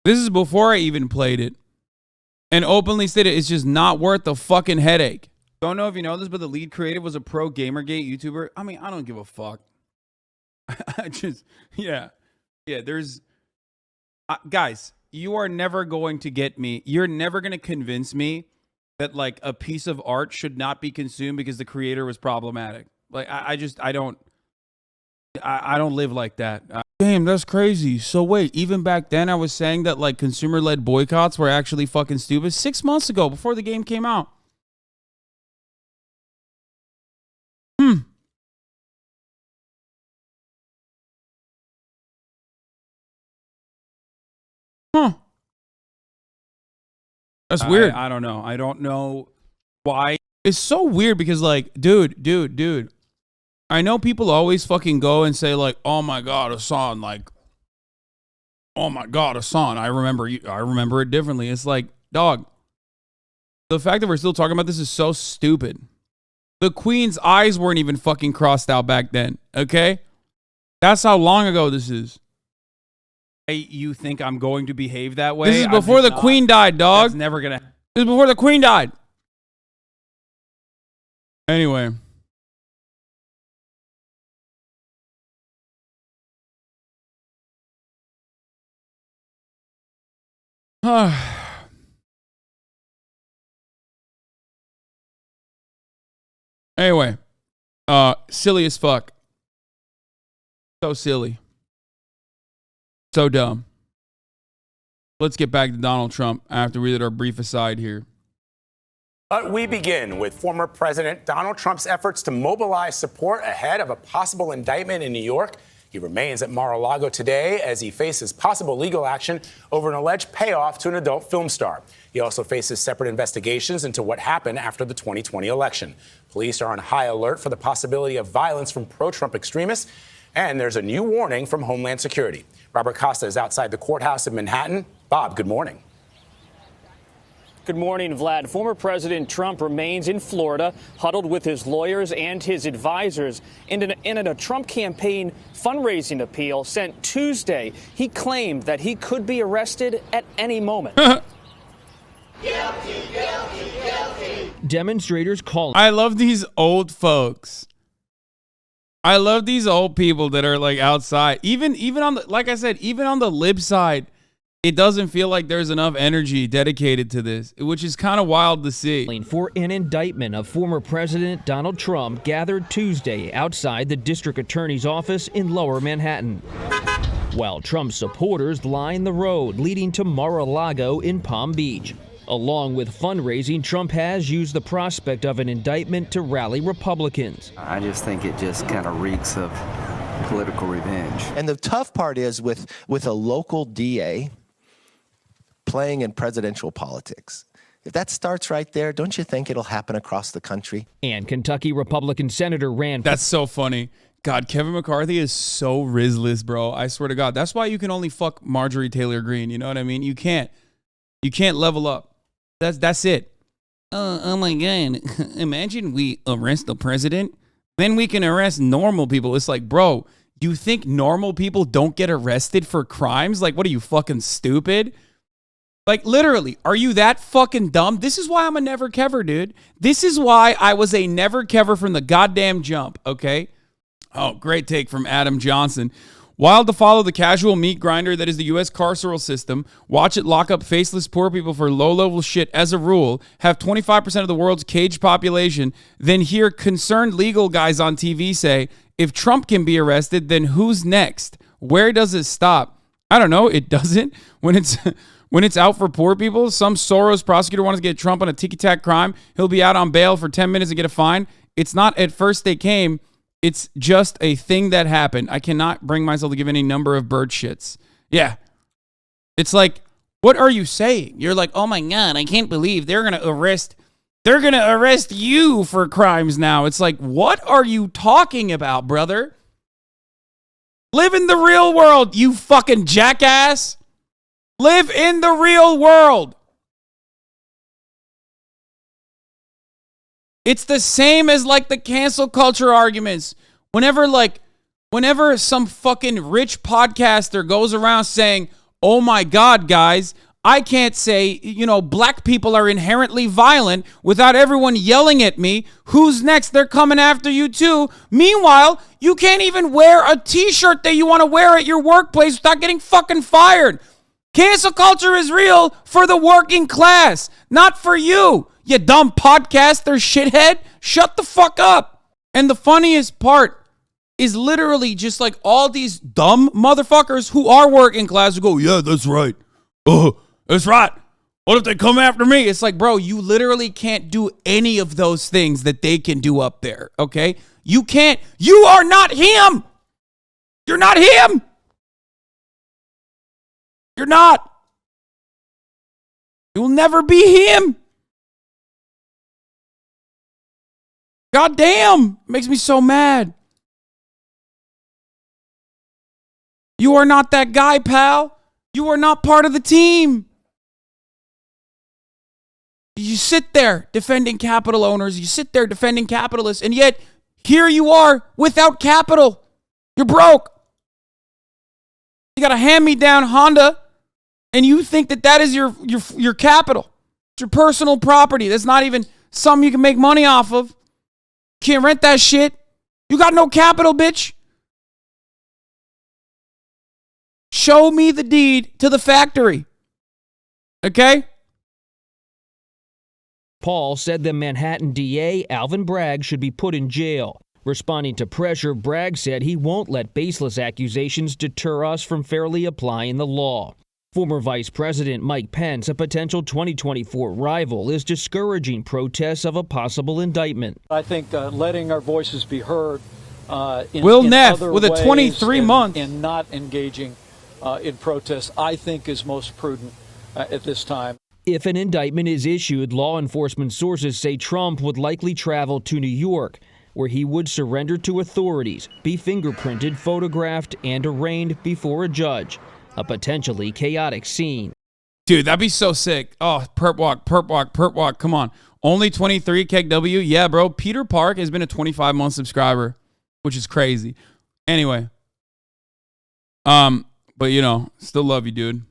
This is before I even played it. And openly stated, it's just not worth the fucking headache. Don't know if you know this, but the lead creative was a pro Gamergate YouTuber. I mean, I don't give a fuck. I just, yeah. Yeah, there's... guys, you are never going to get me. You're never going to convince me that a piece of art should not be consumed because the creator was problematic. I don't live like that. Damn, that's crazy. So wait, even back then I was saying that consumer-led boycotts were actually fucking stupid 6 months ago before the game came out. Huh. That's weird. I don't know. I don't know why. It's so weird because dude. I know people always fucking go and say oh my God, Hasan, oh my God, Hasan, I remember it differently. It's dog, The fact that we're still talking about this is so stupid. The Queen's eyes weren't even fucking crossed out back then, okay? That's how long ago this is. You think I'm going to behave that way? This is before the Queen died, dog. That's never going to... This is before the Queen died. Anyway. Anyway. Silly as fuck. So silly. So dumb. Let's get back to Donald Trump after we did our brief aside here. But we begin with former President Donald Trump's efforts to mobilize support ahead of a possible indictment in New York. He remains at Mar-a-Lago today as he faces possible legal action over an alleged payoff to an adult film star. He also faces separate investigations into what happened after the 2020 election. Police are on high alert for the possibility of violence from pro-Trump extremists, and there's a new warning from Homeland Security. Robert Costa is outside the courthouse in Manhattan. Bob, good morning. Good morning, Vlad. Former President Trump remains in Florida, huddled with his lawyers and his advisors. In a Trump campaign fundraising appeal sent Tuesday, he claimed that he could be arrested at any moment. Guilty, guilty, guilty. Demonstrators calling. I love these old folks. I love these old people that are like outside. Even on the, like I said, even on the lib side, it doesn't feel like there's enough energy dedicated to this, which is kind of wild to see. For an indictment of former President Donald Trump gathered Tuesday outside the district attorney's office in Lower Manhattan, while Trump supporters line the road leading to Mar-a-Lago in Palm Beach. Along with fundraising, Trump has used the prospect of an indictment to rally Republicans. I just think it just kind of reeks of political revenge. And the tough part is with a local DA playing in presidential politics. If that starts right there, don't you think it'll happen across the country? And Kentucky Republican Senator Rand. That's so funny. God, Kevin McCarthy is so rizless, bro. I swear to God. That's why you can only fuck Marjorie Taylor Greene. You know what I mean? You can't level up. That's it. Oh my God. Imagine we arrest the president. Then we can arrest normal people. It's like, bro, you think normal people don't get arrested for crimes? Like, what are you, fucking stupid? Like, literally, are you that fucking dumb? This is why I'm a never kever, dude. This is why I was a never kever from the goddamn jump, okay? Oh, great take from Adam Johnson. Wild to follow the casual meat grinder that is the U.S. carceral system, watch it lock up faceless poor people for low-level shit as a rule, have 25% of the world's caged population, then hear concerned legal guys on TV say, if Trump can be arrested, then who's next? Where does it stop? I don't know. It doesn't. When it's out for poor people, some Soros prosecutor wants to get Trump on a ticky-tack crime. He'll be out on bail for 10 minutes and get a fine. It's not at first they came. It's just a thing that happened. I cannot bring myself to give any number of bird shits. Yeah. It's like, what are you saying? You're like, oh my God, I can't believe they're going to arrest you for crimes now. It's like, what are you talking about, brother? Live in the real world, you fucking jackass. Live in the real world. It's the same as like the cancel culture arguments. Whenever some fucking rich podcaster goes around saying, oh my God, guys, I can't say, black people are inherently violent without everyone yelling at me. Who's next? They're coming after you too. Meanwhile, you can't even wear a t-shirt that you want to wear at your workplace without getting fucking fired. Cancel culture is real for the working class, not for you. You dumb podcaster shithead. Shut the fuck up. And the funniest part is literally just like all these dumb motherfuckers who are working class who go, yeah, that's right. That's right. What if they come after me? It's like, bro, you literally can't do any of those things that they can do up there, okay? You can't. You are not him. You're not him. You're not. You will never be him. God damn. Makes me so mad. You are not that guy, pal. You are not part of the team. You sit there defending capital owners. You sit there defending capitalists. And yet, here you are without capital. You're broke. You got a hand-me-down Honda, and you think that is your capital. It's your personal property. That's not even something you can make money off of. Can't rent that shit. You got no capital, bitch. Show me the deed to the factory. Okay? Paul said the Manhattan DA, Alvin Bragg, should be put in jail. Responding to pressure, Bragg said he won't let baseless accusations deter us from fairly applying the law. Former Vice President Mike Pence, a potential 2024 rival, is discouraging protests of a possible indictment. I think letting our voices be heard Will Neff with a 23 month and not engaging in protests, I think is most prudent at this time. If an indictment is issued, law enforcement sources say Trump would likely travel to New York, where he would surrender to authorities, be fingerprinted, photographed, and arraigned before a judge. A potentially chaotic scene. Dude, that'd be so sick. Oh, perp walk. Come on. Only 23, KW? Yeah, bro. Peter Park has been a 25-month subscriber, which is crazy. Anyway. But you know, still love you, dude.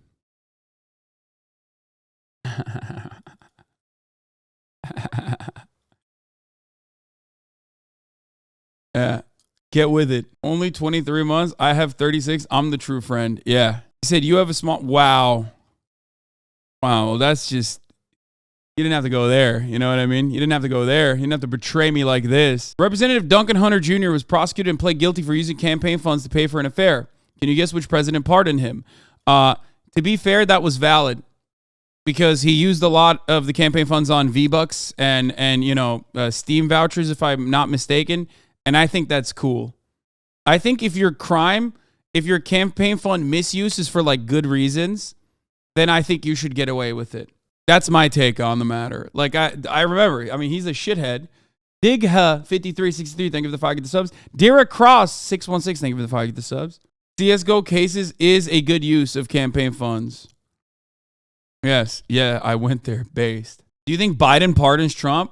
Yeah. Get with it. Only 23 months. I have 36. I'm the true friend. Yeah. He said, you have a small... Wow. Wow. That's just... You didn't have to go there. You know what I mean? You didn't have to go there. You didn't have to betray me like this. Representative Duncan Hunter Jr. was prosecuted and pled guilty for using campaign funds to pay for an affair. Can you guess which president pardoned him? To be fair, that was valid. Because he used a lot of the campaign funds on V-Bucks and you know, Steam vouchers, if I'm not mistaken. And I think that's cool. I think if your campaign fund misuse is for like good reasons, then I think you should get away with it. That's my take on the matter. Like I remember, I mean, he's a shithead. Digha 5363, thank you for the 5 get the subs. Derek Cross 616, thank you for the 5 get the subs. CSGO cases is a good use of campaign funds. Yes, yeah, I went there based. Do you think Biden pardons Trump?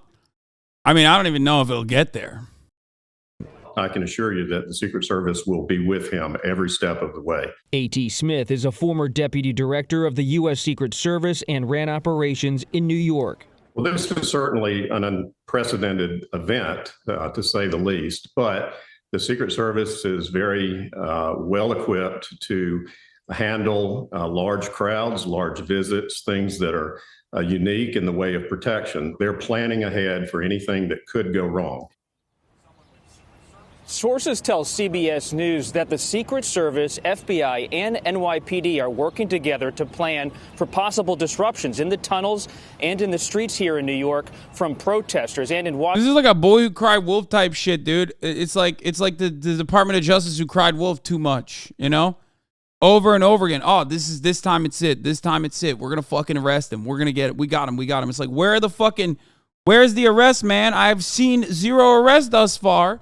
I mean, I don't even know if it'll get there. I can assure you that the Secret Service will be with him every step of the way. A.T. Smith is a former deputy director of the U.S. Secret Service and ran operations in New York. Well, this is certainly an unprecedented event, to say the least, but the Secret Service is very well equipped to handle large crowds, large visits, things that are unique in the way of protection. They're planning ahead for anything that could go wrong. Sources tell CBS News that the Secret Service, FBI, and NYPD are working together to plan for possible disruptions in the tunnels and in the streets here in New York from protesters and in Washington. This is like a boy who cried wolf type shit, dude. It's like the Department of Justice who cried wolf too much, you know? Over and over again. Oh, this time it's it. This time it's it. We're going to fucking arrest him. We're going to get it. We got him. It's like, where's the arrest, man? I've seen 0 arrests thus far.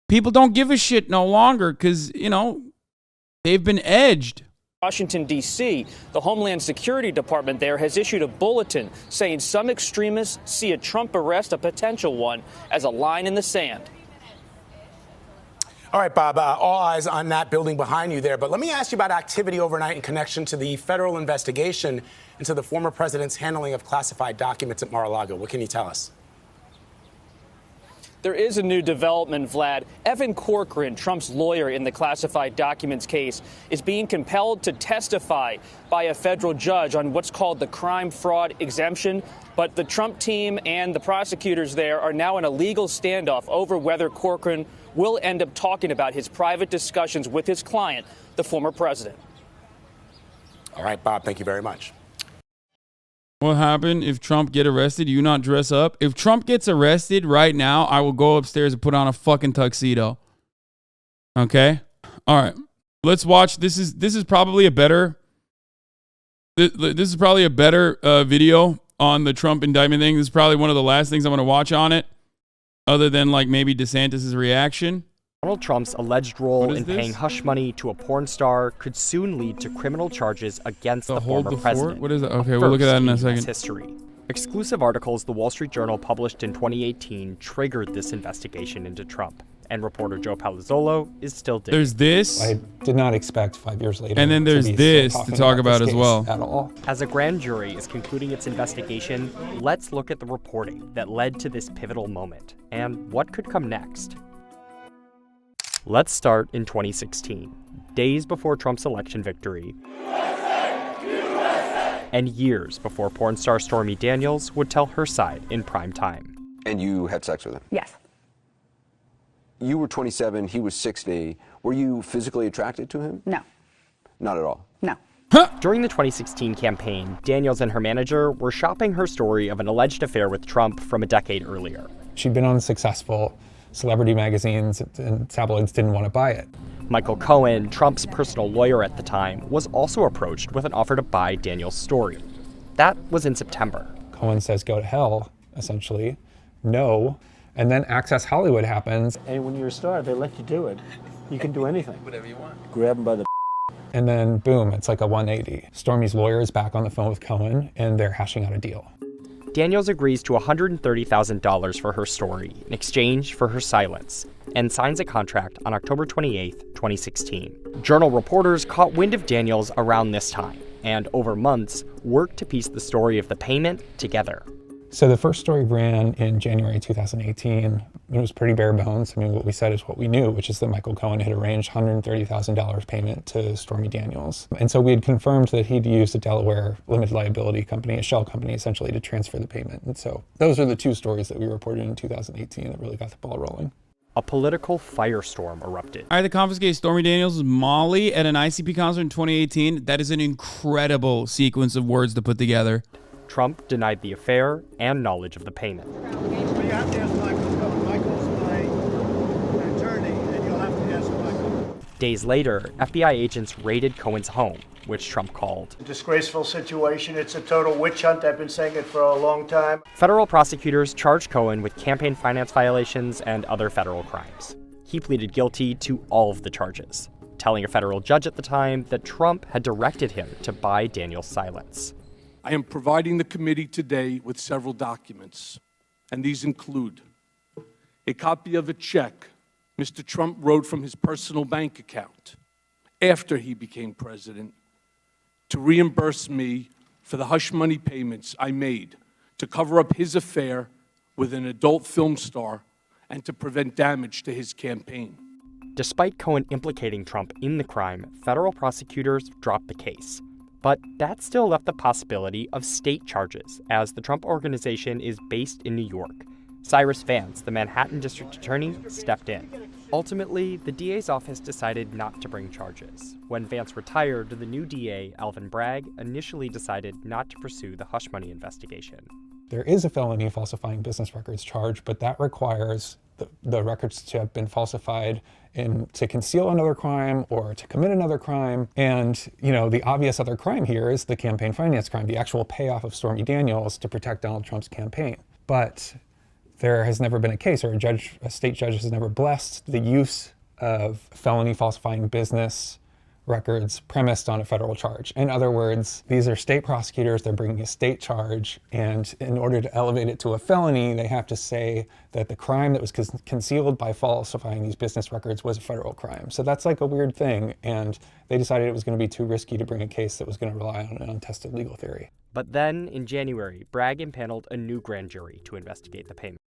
People don't give a shit no longer because, you know, they've been edged. Washington, D.C., the Homeland Security Department there has issued a bulletin saying some extremists see a Trump arrest, a potential one, as a line in the sand. All right, Bob, all eyes on that building behind you there. But let me ask you about activity overnight in connection to the federal investigation into the former president's handling of classified documents at Mar-a-Lago. What can you tell us? There is a new development, Vlad. Evan Corcoran, Trump's lawyer in the classified documents case, is being compelled to testify by a federal judge on what's called the crime fraud exemption. But the Trump team and the prosecutors there are now in a legal standoff over whether Corcoran will end up talking about his private discussions with his client, the former president. All right, Bob, thank you very much. What happened if Trump get arrested? You not dress up? If Trump gets arrested right now, I will go upstairs and put on a fucking tuxedo. Okay? All right. Let's watch. This is probably a better video on the Trump indictment thing. This is probably one of the last things I'm going to watch on it, other than like maybe DeSantis' reaction. Donald Trump's alleged role in paying hush money to a porn star could soon lead to criminal charges against the former president. What is that? Okay, we'll look at that in a second. History. Exclusive articles the Wall Street Journal published in 2018 triggered this investigation into Trump, and reporter Joe Palazzolo is still digging. There's this. I did not expect 5 years later. And then there's this to talk about as well. At all. As a grand jury is concluding its investigation, let's look at the reporting that led to this pivotal moment and what could come next. Let's start in 2016, days before Trump's election victory, and years before porn star Stormy Daniels would tell her side in prime time. And you had sex with him? Yes. You were 27, he was 60. Were you physically attracted to him? No. Not at all? No. During the 2016 campaign, Daniels and her manager were shopping her story of an alleged affair with Trump from a decade earlier. She'd been on successful celebrity magazines, and tabloids didn't want to buy it. Michael Cohen, Trump's personal lawyer at the time, was also approached with an offer to buy Daniels' story. That was in September. Cohen says, go to hell, essentially. No. And then Access Hollywood happens. And when you're a star, they let you do it. You can do anything. Whatever you want. Grab them by the And then, boom, it's like a 180. Stormy's lawyer is back on the phone with Cohen, and they're hashing out a deal. Daniels agrees to $130,000 for her story in exchange for her silence and signs a contract on October 28, 2016. Journal reporters caught wind of Daniels around this time and, over months, worked to piece the story of the payment together. So the first story ran in January 2018. It was pretty bare bones. I mean, what we said is what we knew, which is that Michael Cohen had arranged $130,000 payment to Stormy Daniels. And so we had confirmed that he'd used a Delaware limited liability company, a shell company, essentially, to transfer the payment. And so those are the two stories that we reported in 2018 that really got the ball rolling. A political firestorm erupted. All right, the confiscated Stormy Daniels' Molly at an ICP concert in 2018. That is an incredible sequence of words to put together. Trump denied the affair and knowledge of the payment. You have to ask Michael. Michael's my attorney, and you'll have to ask Michael. Days later, FBI agents raided Cohen's home, which Trump called A disgraceful situation. It's a total witch hunt. I've been saying it for a long time. Federal prosecutors charged Cohen with campaign finance violations and other federal crimes. He pleaded guilty to all of the charges, telling a federal judge at the time that Trump had directed him to buy Daniels' silence. I am providing the committee today with several documents, and these include a copy of a check Mr. Trump wrote from his personal bank account after he became president to reimburse me for the hush money payments I made to cover up his affair with an adult film star and to prevent damage to his campaign. Despite Cohen implicating Trump in the crime, federal prosecutors dropped the case. But that still left the possibility of state charges, as the Trump Organization is based in New York. Cyrus Vance, the Manhattan District Attorney, stepped in. Ultimately, the DA's office decided not to bring charges. When Vance retired, the new DA, Alvin Bragg, initially decided not to pursue the hush money investigation. There is a felony falsifying business records charge, but that requires the records to have been falsified to conceal another crime or to commit another crime. And, you know, the obvious other crime here is the campaign finance crime, the actual payoff of Stormy Daniels to protect Donald Trump's campaign. But there has never been a case, or a state judge has never blessed the use of felony falsifying business records premised on a federal charge. In other words, these are state prosecutors, they're bringing a state charge, and in order to elevate it to a felony, they have to say that the crime that was concealed by falsifying these business records was a federal crime. So that's like a weird thing, and they decided it was going to be too risky to bring a case that was going to rely on an untested legal theory. But then, in January, Bragg impaneled a new grand jury to investigate the payment.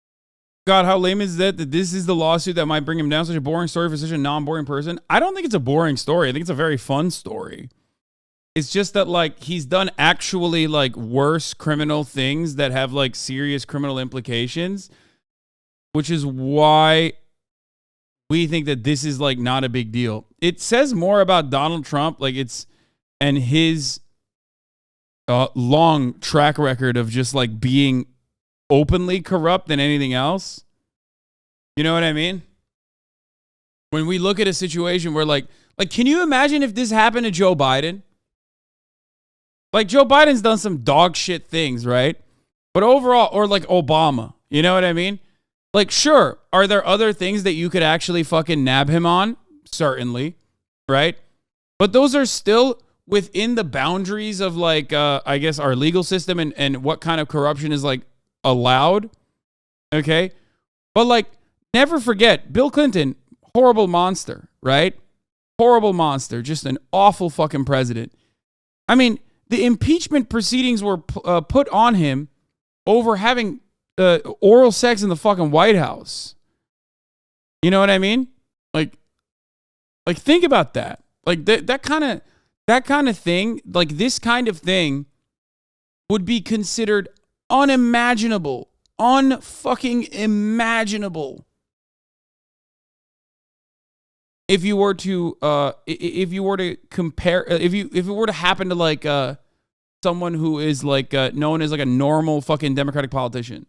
God, how lame is that this is the lawsuit that might bring him down? Such a boring story for such a non-boring person. I don't think it's a boring story. I think it's a very fun story. It's just that, like, he's done actually, like, worse criminal things that have, like, serious criminal implications, which is why we think that this is, like, not a big deal. It says more about Donald Trump, like, and his long track record of just, like, being openly corrupt than anything else. You know what I mean? When we look at a situation where like can you imagine if this happened to Joe Biden? Like, Joe Biden's done some dog shit things, right? But overall, or like Obama, you know what I mean? Like, sure, are there other things that you could actually fucking nab him on? Certainly, right? But those are still within the boundaries of like, I guess our legal system and what kind of corruption is like allowed. Okay. But like, never forget Bill Clinton, horrible monster, right? Horrible monster. Just an awful fucking president. I mean, the impeachment proceedings were put on him over having oral sex in the fucking White House. You know what I mean? Like think about that. Like that kind of thing, like this kind of thing would be considered unimaginable, unfucking imaginable. If you were to compare, if it were to happen to like someone who is like known as like a normal fucking Democratic politician.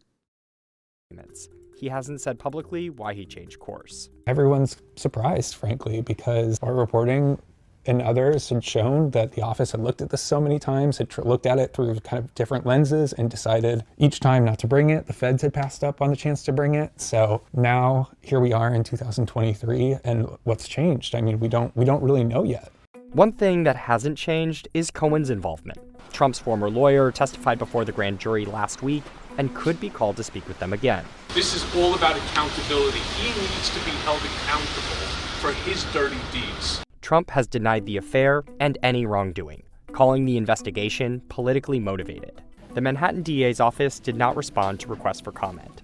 He hasn't said publicly why he changed course. Everyone's surprised, frankly, because our reporting and others had shown that the office had looked at this so many times, had looked at it through kind of different lenses and decided each time not to bring it. The feds had passed up on the chance to bring it. So now here we are in 2023, and what's changed? I mean, we don't really know yet. One thing that hasn't changed is Cohen's involvement. Trump's former lawyer testified before the grand jury last week and could be called to speak with them again. This is all about accountability. He needs to be held accountable for his dirty deeds. Trump has denied the affair and any wrongdoing, calling the investigation politically motivated. The Manhattan DA's office did not respond to requests for comment.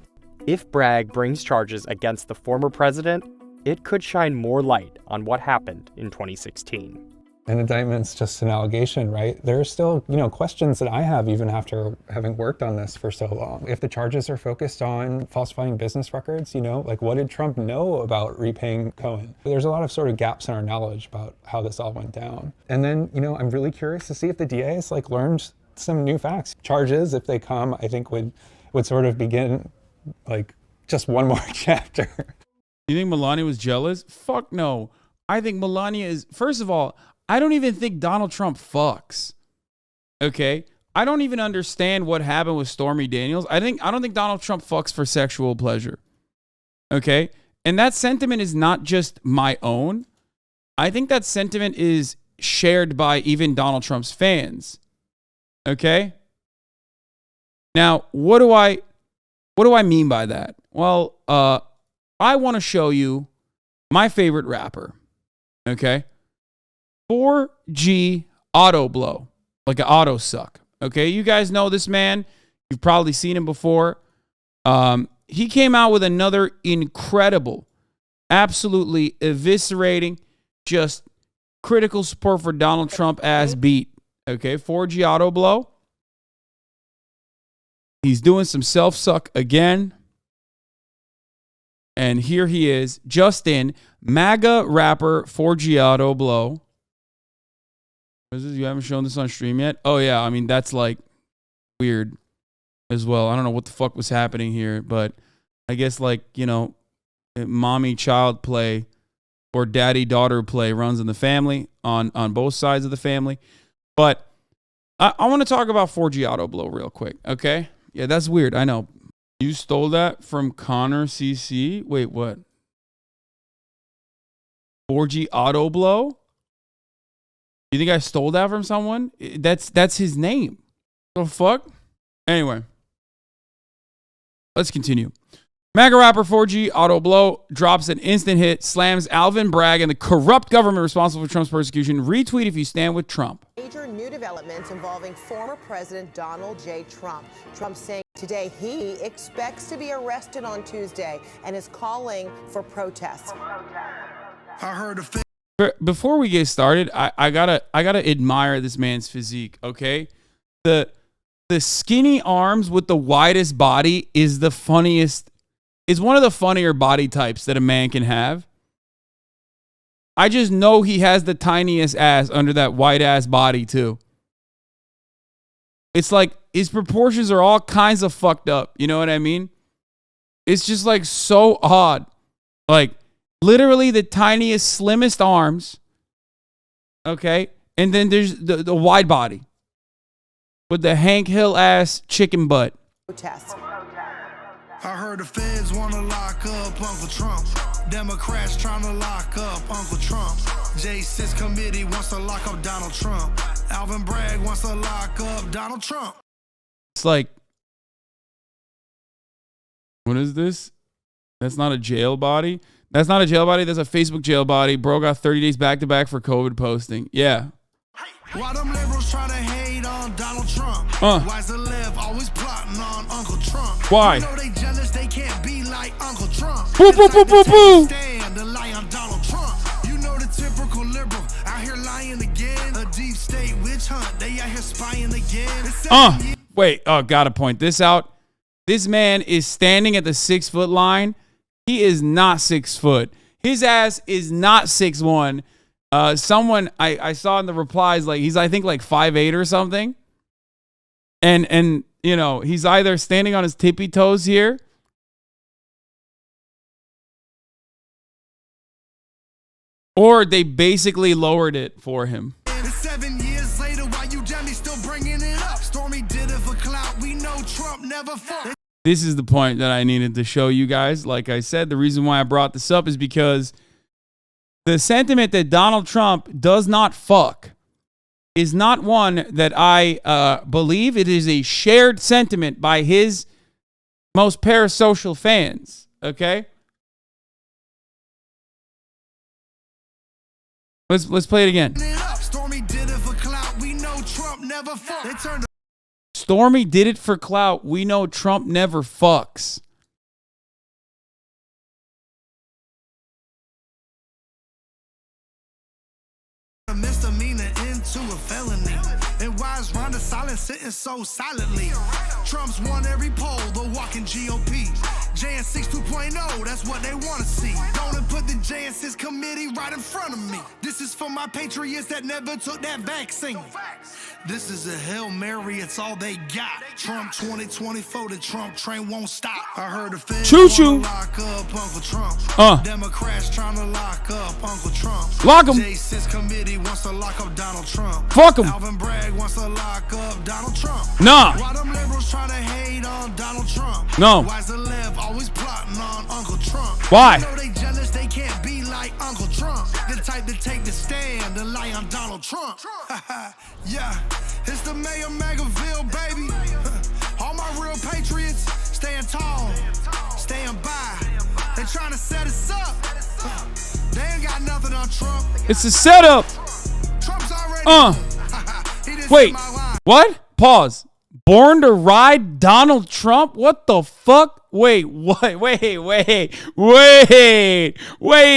If Bragg brings charges against the former president, it could shine more light on what happened in 2016. An indictment's just an allegation, right? There are still, questions that I have even after having worked on this for so long. If the charges are focused on falsifying business records, like what did Trump know about repaying Cohen? There's a lot of sort of gaps in our knowledge about how this all went down. And then, I'm really curious to see if the DA has learned some new facts. Charges, if they come, I think would sort of begin just one more chapter. You think Melania was jealous? Fuck no. I think Melania is, first of all, I don't even think Donald Trump fucks. Okay? I don't even understand what happened with Stormy Daniels. I don't think Donald Trump fucks for sexual pleasure. Okay? And that sentiment is not just my own. I think that sentiment is shared by even Donald Trump's fans. Okay? Now, what do I mean by that? Well, I want to show you my favorite rapper. Okay? 4G Auto Blow, like an auto suck. Okay, you guys know this man. You've probably seen him before. He came out with another incredible, absolutely eviscerating, just critical support for Donald Trump ass beat. Okay, 4G Auto Blow. He's doing some self-suck again. And here he is, just in, MAGA rapper 4G Auto Blow. You haven't shown this on stream yet? Oh, yeah. I mean, that's weird as well. I don't know what the fuck was happening here, but I guess mommy-child play or daddy-daughter play runs in the family on both sides of the family. But I want to talk about 4G Auto Blow real quick, okay? Yeah, that's weird. I know. You stole that from Connor CC? Wait, what? 4G Auto Blow? You think I stole that from someone? That's his name. The fuck? Anyway. Let's continue. MAGA rapper 4G Auto Blow drops an instant hit, slams Alvin Bragg and the corrupt government responsible for Trump's persecution. Retweet if you stand with Trump. Major new developments involving former President Donald J. Trump. Trump saying today he expects to be arrested on Tuesday and is calling for protests. I heard a thing. Before we get started, I gotta admire this man's physique. Okay, the skinny arms with the widest body is the funniest. Is one of the funnier body types that a man can have. I just know he has the tiniest ass under that white ass body too. It's like his proportions are all kinds of fucked up. You know what I mean? It's just so odd. Literally the tiniest, slimmest arms. Okay. And then there's the wide body. With the Hank Hill ass chicken butt. Protests. I heard the feds want to lock up Uncle Trump. Democrats trying to lock up Uncle Trump. J6 committee wants to lock up Donald Trump. Alvin Bragg wants to lock up Donald Trump. It's like, what is this? That's not a jail body. That's not a jail body. That's a Facebook jail body. Bro got 30 days back to back for COVID posting. Yeah. Why them liberals try to hate on Donald Trump? Why's the left always plotting on Uncle Trump? Why? You know they jealous they can't be like Uncle Trump. Boo, boo, boo, boo, boo. Stand to lie on Donald Trump. You know the typical liberal out here lying again. A deep state witch hunt. They out here spying again. Wait. Oh, gotta point this out. This man is standing at the 6 foot line. He is not 6 foot. His ass is not 6'1". Someone I saw in the replies, like he's I think like 5'8" or something. And you know, he's either standing on his tippy toes here, or they basically lowered it for him. 7 years later, why you dummies still bringing it up? Stormy did it for clout. We know Trump never fought. This is the point that I needed to show you guys. Like I said, the reason why I brought this up is because the sentiment that Donald Trump does not fuck is not one that I believe. It is a shared sentiment by his most parasocial fans. Okay? Let's play it again. Stormy did it for clout. We know Trump never fought. Stormy did it for clout. We know Trump never fucks. A misdemeanor into a felony. And why is Ron DeSantis sitting so silently? Trump's won every poll, the walking GOP. JN6 2.0, that's what they want to see. Don't put the JN6 committee right in front of me. This is for my patriots that never took that vaccine. This is a Hail Mary, it's all they got. Trump 2024, the Trump train won't stop. I heard the feds Choo-choo. lock up Uncle Trump. Democrats trying to lock up Uncle Trump. Lock him. J6 committee wants to lock up Donald Trump. Fuck him. Alvin Bragg wants to lock up Donald Trump. Nah. Why them liberals trying to hate on Donald Trump? No. Why's the left always plotting on Uncle Trump? Why? You know they jealous they can't be like Uncle Trump. The type to take the stand and lie on Donald Trump. Yeah, it's the mayor Magaville, baby. All my real patriots staying tall, staying by. They trying to set us up. They ain't got nothing on Trump. It's a setup. Trump's already Wait. What? Pause. Born to ride Donald Trump? What the fuck? Wait, what? Wait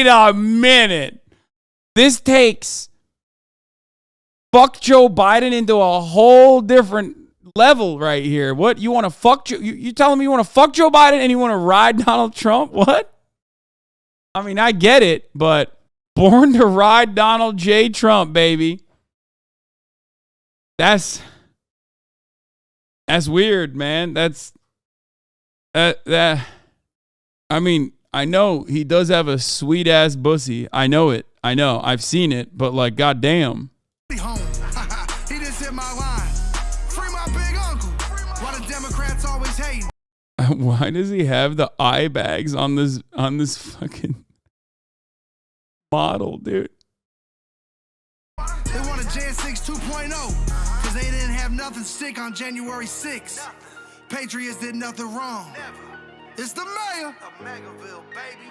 a minute. This takes fuck Joe Biden into a whole different level right here. What? You want to fuck Joe? You telling me you want to fuck Joe Biden and you want to ride Donald Trump? What? I mean, I get it, but born to ride Donald J. Trump, baby. That's weird, man. I mean, I know he does have a sweet ass pussy. I know it. I know. I've seen it, but like, goddamn. He just hit my line. Free my big uncle. Why the Democrats always hating? Why does he have the eye bags on this fucking model, dude? They want a JN6 2.0 because they didn't have nothing stick on January 6th. Patriots did nothing wrong. It's the mayor of Magaville, baby.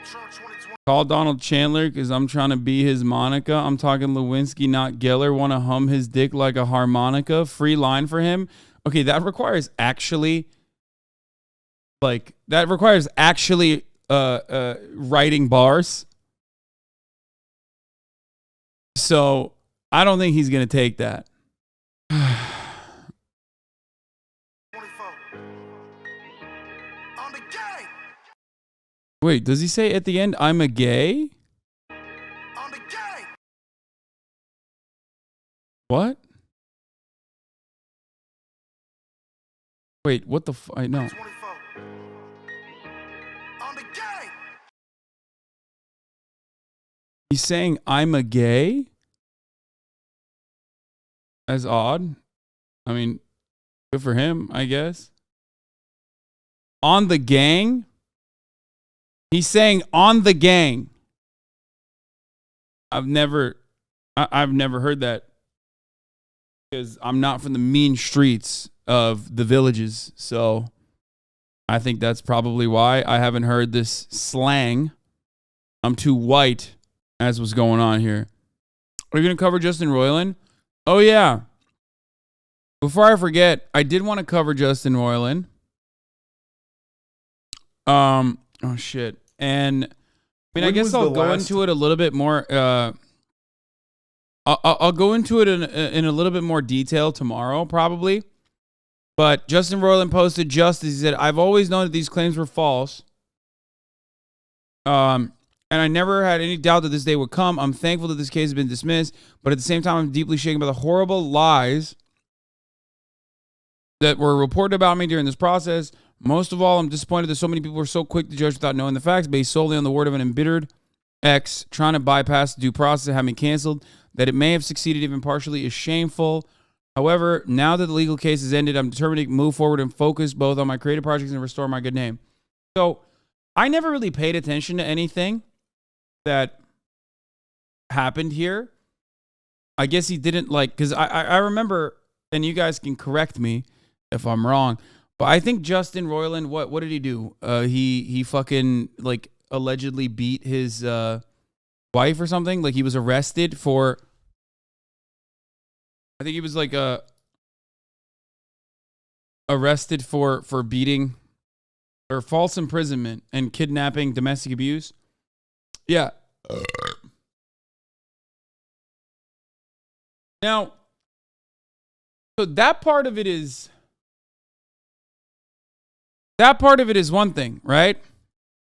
Trump 2020. Call Donald Chandler because I'm trying to be his Monica. I'm talking Lewinsky, not Geller. Want to hum his dick like a harmonica. Free line for him. Okay, that requires actually writing bars. So I don't think he's going to take that. Wait, does he say at the end, I'm a gay? What? Wait, what the I know. He's saying I'm a gay? That's odd. I mean, good for him, I guess. On the gang? He's saying on the gang. I've never heard that because I'm not from the mean streets of the villages. So I think that's probably why I haven't heard this slang. I'm too white, as was going on here. Are you going to cover Justin Roiland? Oh, yeah. Before I forget, I did want to cover Justin Roiland. Oh, shit. And I mean, I guess I'll go into it a little bit more. I'll go into it in a little bit more detail tomorrow, probably. But Justin Roiland posted just as he said, I've always known that these claims were false. And I never had any doubt that this day would come. I'm thankful that this case has been dismissed. But at the same time, I'm deeply shaken by the horrible lies that were reported about me during this process. Most of all, I'm disappointed that so many people were so quick to judge without knowing the facts, based solely on the word of an embittered ex trying to bypass the due process and have me canceled. That it may have succeeded even partially is shameful. However, now that the legal case has ended, I'm determined to move forward and focus both on my creative projects and restore my good name. So I never really paid attention to anything that happened here. I guess he didn't because I remember, and you guys can correct me if I'm wrong, but I think Justin Roiland, what did he do? He fucking allegedly beat his wife or something. Like he was arrested for, I think he was arrested for beating or false imprisonment and kidnapping, domestic abuse. Yeah. Now, so that part of it is one thing, right?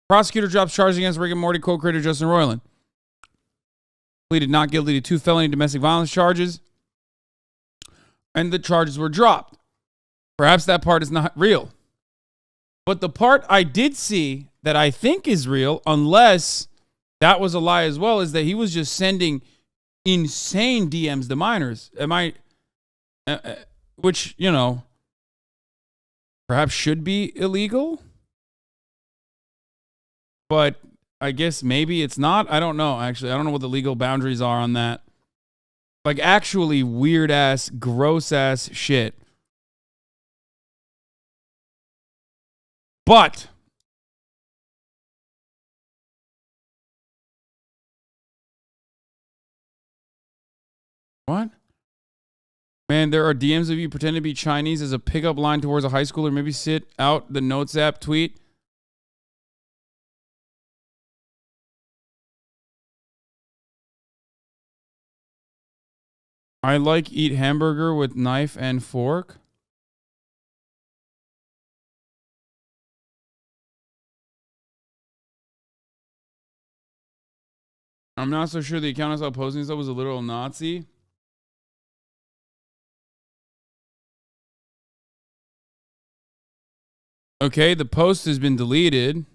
Prosecutor drops charges against Rick and Morty co-creator Justin Roiland. Pleaded not guilty to 2 felony domestic violence charges, and the charges were dropped. Perhaps that part is not real. But the part I did see that I think is real, unless that was a lie as well, is that he was just sending insane DMs to minors. Which, perhaps should be illegal. But I guess maybe it's not. I don't know, actually. I don't know what the legal boundaries are on that. Actually weird-ass, gross-ass shit. But what? Man, there are DMs of you pretending to be Chinese as a pickup line towards a high schooler. Maybe sit out the Notes app tweet. I eat hamburger with knife and fork. I'm not so sure the account I saw posting stuff was a literal Nazi. Okay, the post has been deleted.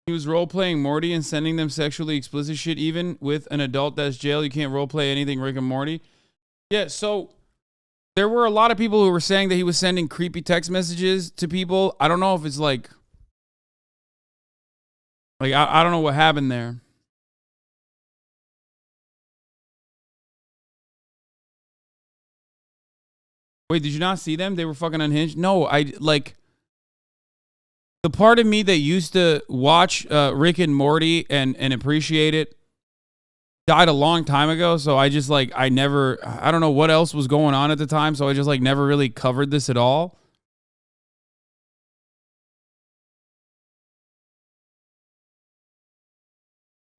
He was role-playing Morty and sending them sexually explicit shit. Even with an adult that's jail, you can't role-play anything Rick and Morty. Yeah, so there were a lot of people who were saying that he was sending creepy text messages to people. I don't know if it's I don't know what happened there. Wait, did you not see them? They were fucking unhinged? No, the part of me that used to watch Rick and Morty and appreciate it died a long time ago. So I just I don't know what else was going on at the time. So I just never really covered this at all.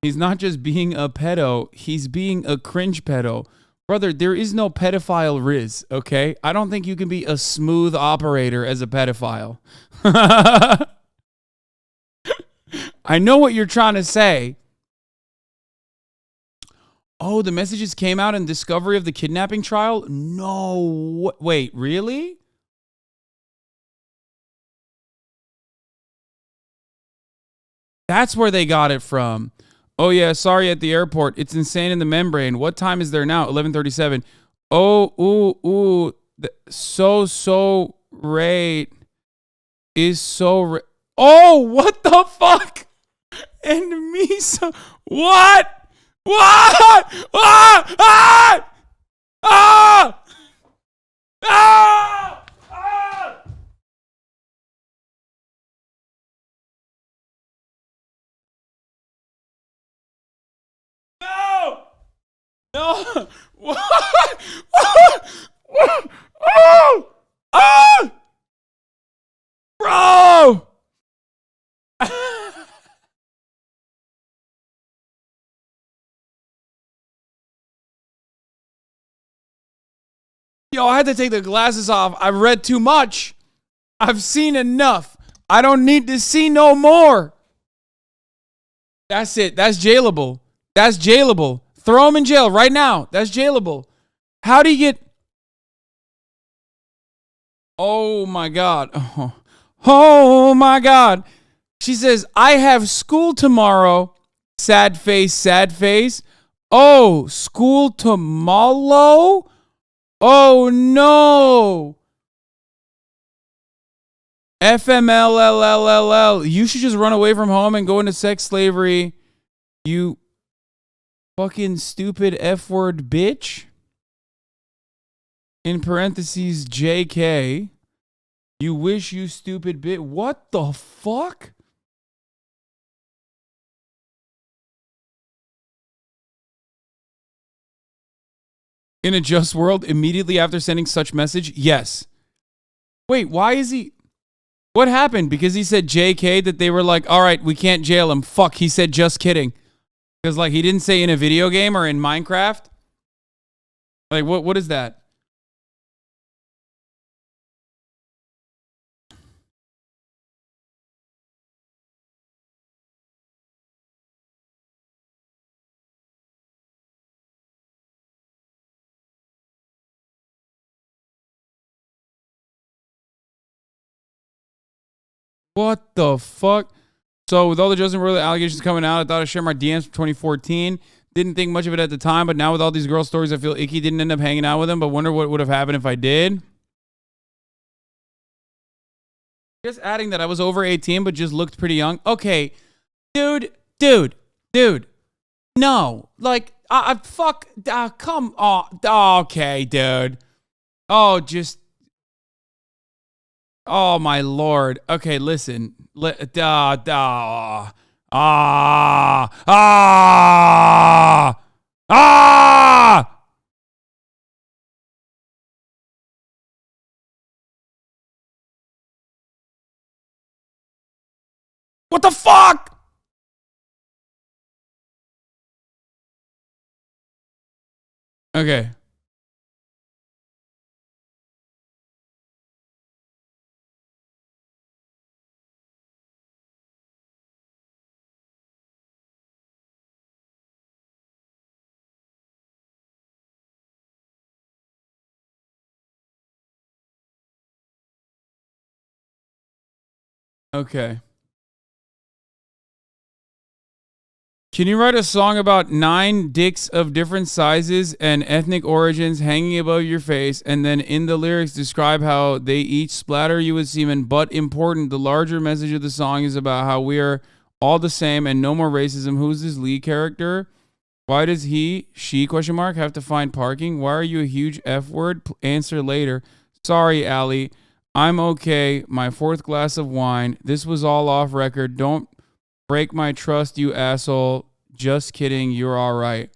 He's not just being a pedo. He's being a cringe pedo. Brother, there is no pedophile Riz, okay? I don't think you can be a smooth operator as a pedophile. I know what you're trying to say. Oh, the messages came out in discovery of the kidnapping trial? No. Wait, really? That's where they got it from. Oh, yeah, sorry at the airport. It's insane in the membrane. What time is there now? 11:37. Oh, ooh. So, right. is so... Oh, what the fuck? And me so... What? What? Ah! Ah! Ah! Ah! Ah! No! No! What? Oh! Oh! Bro! Yo, I had to take the glasses off. I've read too much. I've seen enough. I don't need to see no more. That's it. That's jailable. That's jailable. Throw him in jail right now. That's jailable. How do you get... Oh, my God. Oh, my God. She says, I have school tomorrow. Sad face, sad face. Oh, school tomorrow? Oh, no. FMLLLLL. You should just run away from home and go into sex slavery. You fucking stupid F-word bitch. In parentheses, JK. You wish you stupid bitch. What the fuck? In a just world, immediately after sending such message, yes. Wait, why is he... What happened? Because he said JK that they were like, all right, we can't jail him. Fuck, he said just kidding. Because like he didn't say in a video game or in Minecraft. Like what is that? What the fuck? So with all the Justin Roiland allegations coming out, I thought I'd share my DMs from 2014. Didn't think much of it at the time, but now with all these girl stories, I feel icky. Didn't end up hanging out with him, but wonder what would have happened if I did. Just adding that I was over 18, but just looked pretty young. Okay, dude. No, like, fuck, come on. Okay, dude. Oh, just... Oh, my Lord. Okay, listen. What the fuck? Okay. Okay. Can you write a song about 9 dicks of different sizes and ethnic origins hanging above your face, and then in the lyrics describe how they each splatter you with semen? But important, the larger message of the song is about how we are all the same and no more racism. Who's this lead character? Why does she question mark, have to find parking? Why are you a huge F word? Answer later. Sorry, Allie. I'm okay. My 4th glass of wine. This was all off record. Don't break my trust, you asshole. Just kidding. You're all right.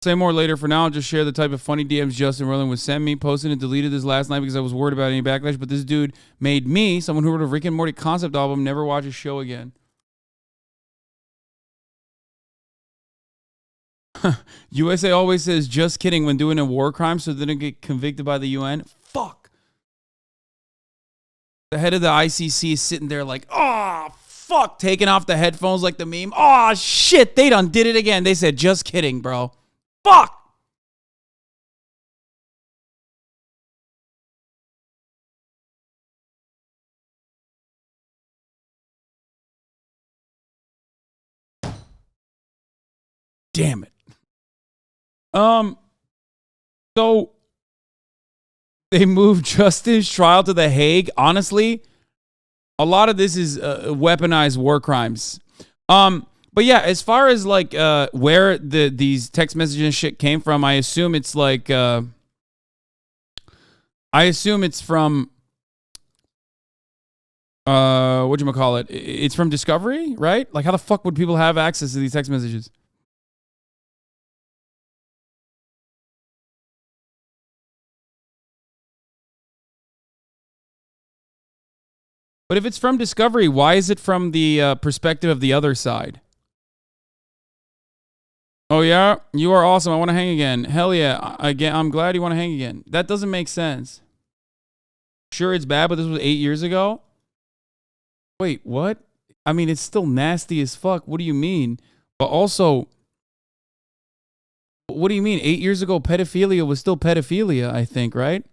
Say more later. For now, I'll just share the type of funny DMs Justin Roiland would send me. Posted and deleted this last night because I was worried about any backlash. But this dude made me, someone who wrote a Rick and Morty concept album, never watch his show again. USA always says just kidding when doing a war crime so they don't get convicted by the UN. Fuck. The head of the ICC is sitting there like, oh, fuck, taking off the headphones like the meme. Oh, shit, they done did it again. They said just kidding, bro. Fuck. Damn it. So they moved Justin's trial to The Hague. Honestly, a lot of this is weaponized war crimes. But yeah, as far as like where these text messages and shit came from, I assume it's like from whatchamacallit? It's from Discovery, right? Like how the fuck would people have access to these text messages? But if it's from Discovery, why is it from the perspective of the other side? Oh yeah, you are awesome. I want to hang again. Hell yeah. I'm glad you want to hang again. That doesn't make sense. Sure, it's bad, but this was 8 years ago. Wait, what? I mean, it's still nasty as fuck. What do you mean? But also, what do you mean? 8 years ago, pedophilia was still pedophilia, I think, right?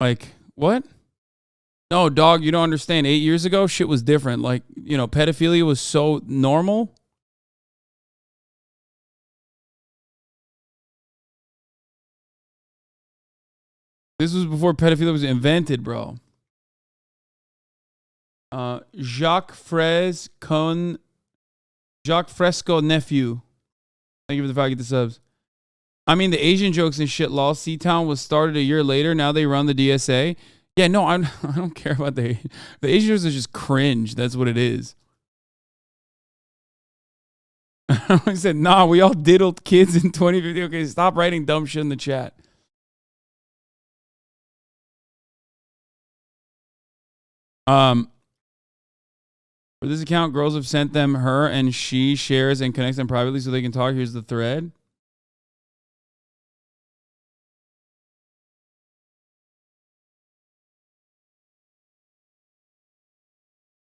Like, what? No, dog, you don't understand. 8 years ago, shit was different. Like, you know, pedophilia was so normal. This was before pedophilia was invented, bro. Jacques Fresco nephew. Thank you for the 5 get the subs. I mean, the Asian jokes and shit, lol. C-Town was started a year later. Now they run the DSA. Yeah, no, I don't care about the Asian jokes are just cringe. That's what it is. I said, nah, we all diddled kids in 2050. Okay, stop writing dumb shit in the chat. For this account, girls have sent them her and she shares and connects them privately so they can talk. Here's the thread.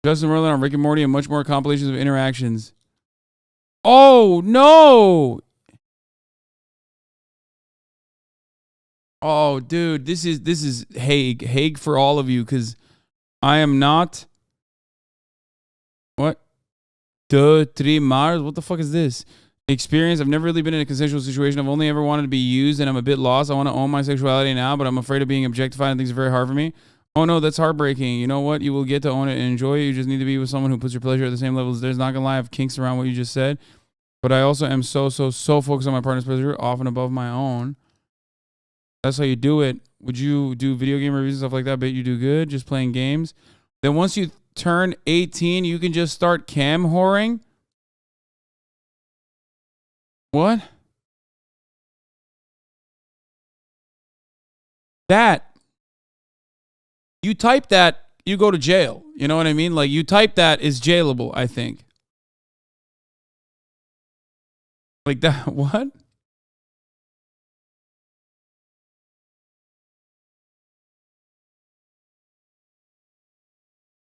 Justin Roiland on Rick and Morty and much more compilations of interactions. Oh, no. Oh, dude, this is Hague. Hague for all of you because I am not. What? 3 Mars? What the fuck is this? Experience. I've never really been in a consensual situation. I've only ever wanted to be used and I'm a bit lost. I want to own my sexuality now, but I'm afraid of being objectified and things are very hard for me. Oh no, that's heartbreaking. You know what? You will get to own it and enjoy it. You just need to be with someone who puts your pleasure at the same level as theirs. Not gonna lie, I have kinks around what you just said. But I also am so focused on my partner's pleasure, often above my own. That's how you do it. Would you do video game reviews and stuff like that? Bet you do good just playing games. Then once you turn 18, you can just start cam whoring. What? That. You type that, you go to jail. You know what I mean? Like, you type that is jailable, I think. Like that. What?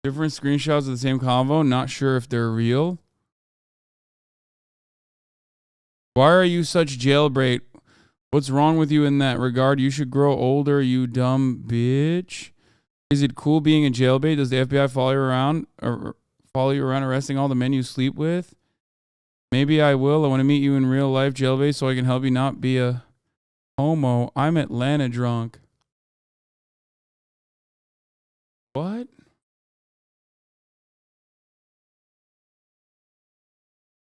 Different screenshots of the same convo. Not sure if they're real. Why are you such jailbait? What's wrong with you in that regard? You should grow older, you dumb bitch. Is it cool being a jailbait? Does the FBI follow you around arresting all the men you sleep with? Maybe I will. I want to meet you in real life, jailbait, so I can help you not be a homo. I'm Atlanta drunk. What?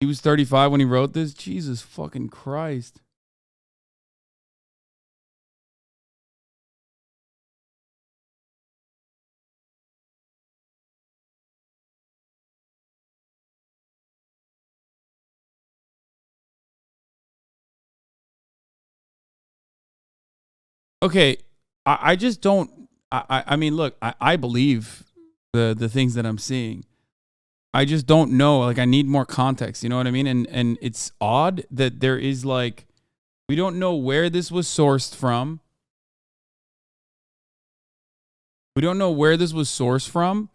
He was 35 when he wrote this? Jesus fucking Christ. Okay, I just don't. I mean, look, I believe the things that I'm seeing. I just don't know. Like, I need more context. You know what I mean? And it's odd that there is like, we don't know where this was sourced from. We don't know where this was sourced from.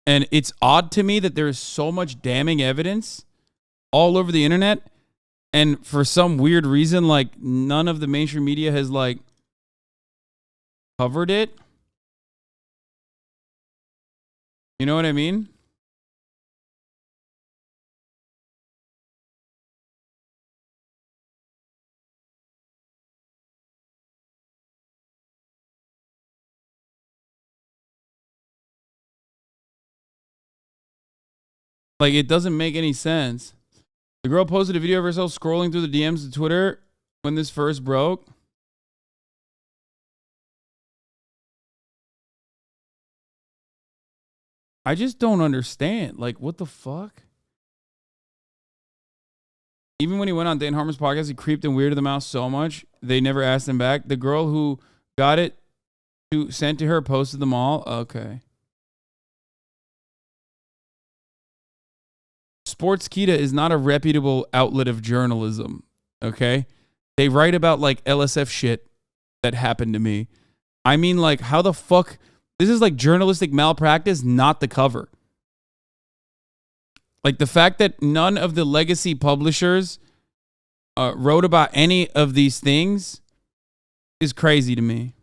And it's odd to me that there is so much damning evidence all over the internet. And for some weird reason, like, none of the mainstream media has like covered it. You know what I mean? Like, it doesn't make any sense. The girl posted a video of herself scrolling through the DMs of Twitter when this first broke. I just don't understand. Like, what the fuck? Even when he went on Dan Harmon's podcast, he creeped and weirded them out so much, they never asked him back. The girl who got it sent to her posted them all. Okay. Sportskeeda is not a reputable outlet of journalism. Okay? They write about, like, LSF shit that happened to me. I mean, like, how the fuck... This is like journalistic malpractice, not the cover. Like, the fact that none of the legacy publishers wrote about any of these things is crazy to me.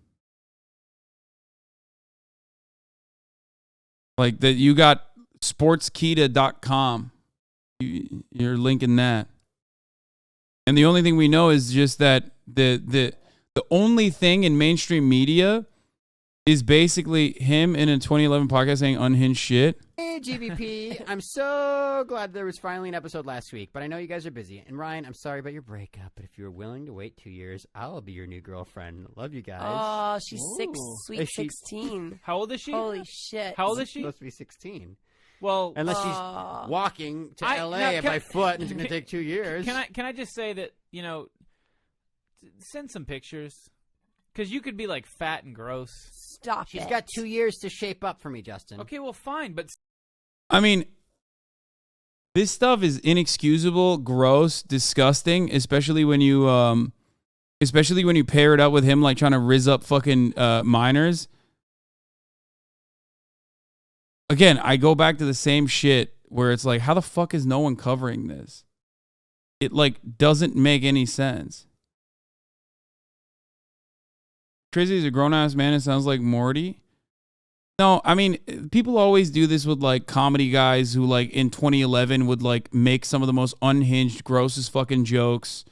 Like, that you got sportskeeda.com. You're linking that. And the only thing we know is just that the only thing in mainstream media is basically him in a 2011 podcast saying unhinged shit. Hey, GVP. I'm so glad there was finally an episode last week, but I know you guys are busy. And Ryan, I'm sorry about your breakup, but if you're willing to wait 2 years, I'll be your new girlfriend. Love you guys. Oh, she's Is she- 16. How old is she? Holy shit. How old is she? Supposed to be 16. Well, unless she's walking to LA by foot, and it's going to take 2 years. Can I just say that, send some pictures. Because you could be, like, fat and gross. Stop She's it. got 2 years to shape up for me, Justin. Okay, well, fine, but... I mean, this stuff is inexcusable, gross, disgusting, especially when you pair it up with him, like, trying to rizz up fucking minors. Again, I go back to the same shit where it's like, how the fuck is no one covering this? It, like, doesn't make any sense. Trizzy is a grown-ass man. It sounds like Morty. No, I mean, people always do this with, like, comedy guys who, like, in 2011 would, like, make some of the most unhinged, grossest fucking jokes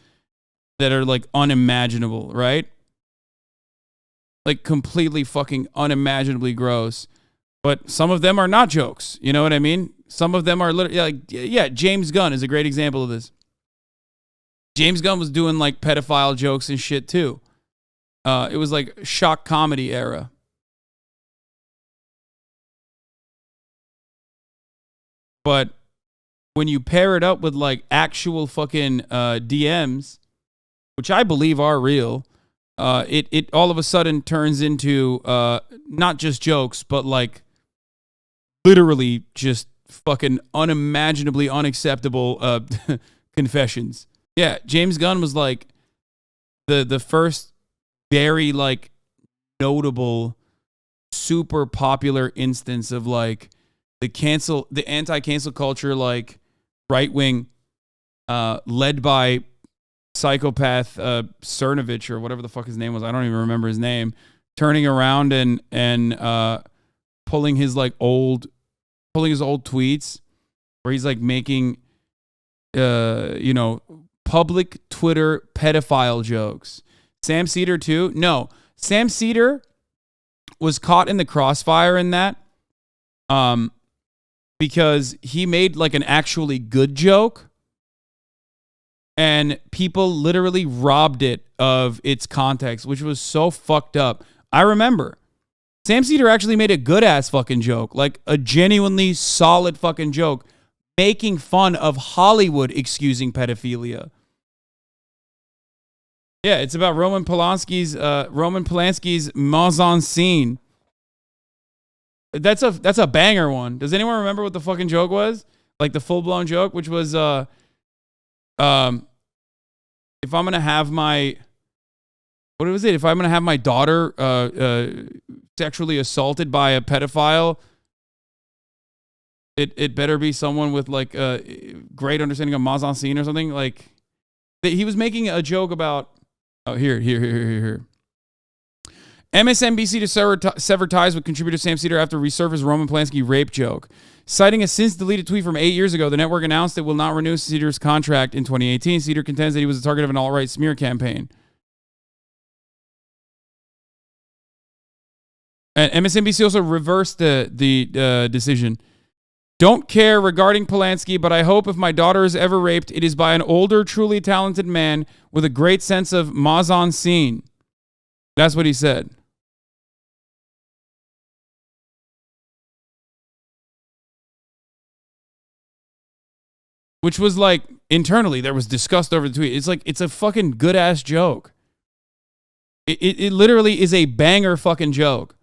that are, like, unimaginable, right? Like, completely fucking unimaginably gross. But some of them are not jokes. You know what I mean? Some of them are literally, like, yeah, James Gunn is a great example of this. James Gunn was doing, like, pedophile jokes and shit, too. It was like shock comedy era. But when you pair it up with like actual fucking DMs, which I believe are real, it all of a sudden turns into not just jokes, but like literally just fucking unimaginably unacceptable confessions. Yeah, James Gunn was like the first very like notable, super popular instance of like the anti-cancel culture, like right wing, led by psychopath Cernovich or whatever the fuck his name was. I don't even remember his name. Turning around and pulling his old tweets where he's like making public Twitter pedophile jokes. Sam Cedar too? No. Sam Cedar was caught in the crossfire in that because he made like an actually good joke and people literally robbed it of its context, which was so fucked up. I remember Sam Cedar actually made a good ass fucking joke, like a genuinely solid fucking joke, making fun of Hollywood excusing pedophilia. Yeah, it's about Roman Polanski's mise en scene. That's a banger one. Does anyone remember what the fucking joke was? Like the full blown joke, which was if I'm gonna have my if I'm gonna have my daughter sexually assaulted by a pedophile, it better be someone with like a great understanding of mise en scene or something. Like he was making a joke about. Oh, here. MSNBC to sever ties with contributor Sam Cedar after resurfaced Roman Polanski rape joke. Citing a since-deleted tweet from 8 years ago, the network announced it will not renew Cedar's contract in 2018. Cedar contends that he was the target of an alt-right smear campaign. And MSNBC also reversed the decision. Don't care regarding Polanski, but I hope if my daughter is ever raped, it is by an older, truly talented man with a great sense of mise-en-scene. That's what he said. Which was like, internally, there was disgust over the tweet. It's like, it's a fucking good-ass joke. It literally is a banger fucking joke.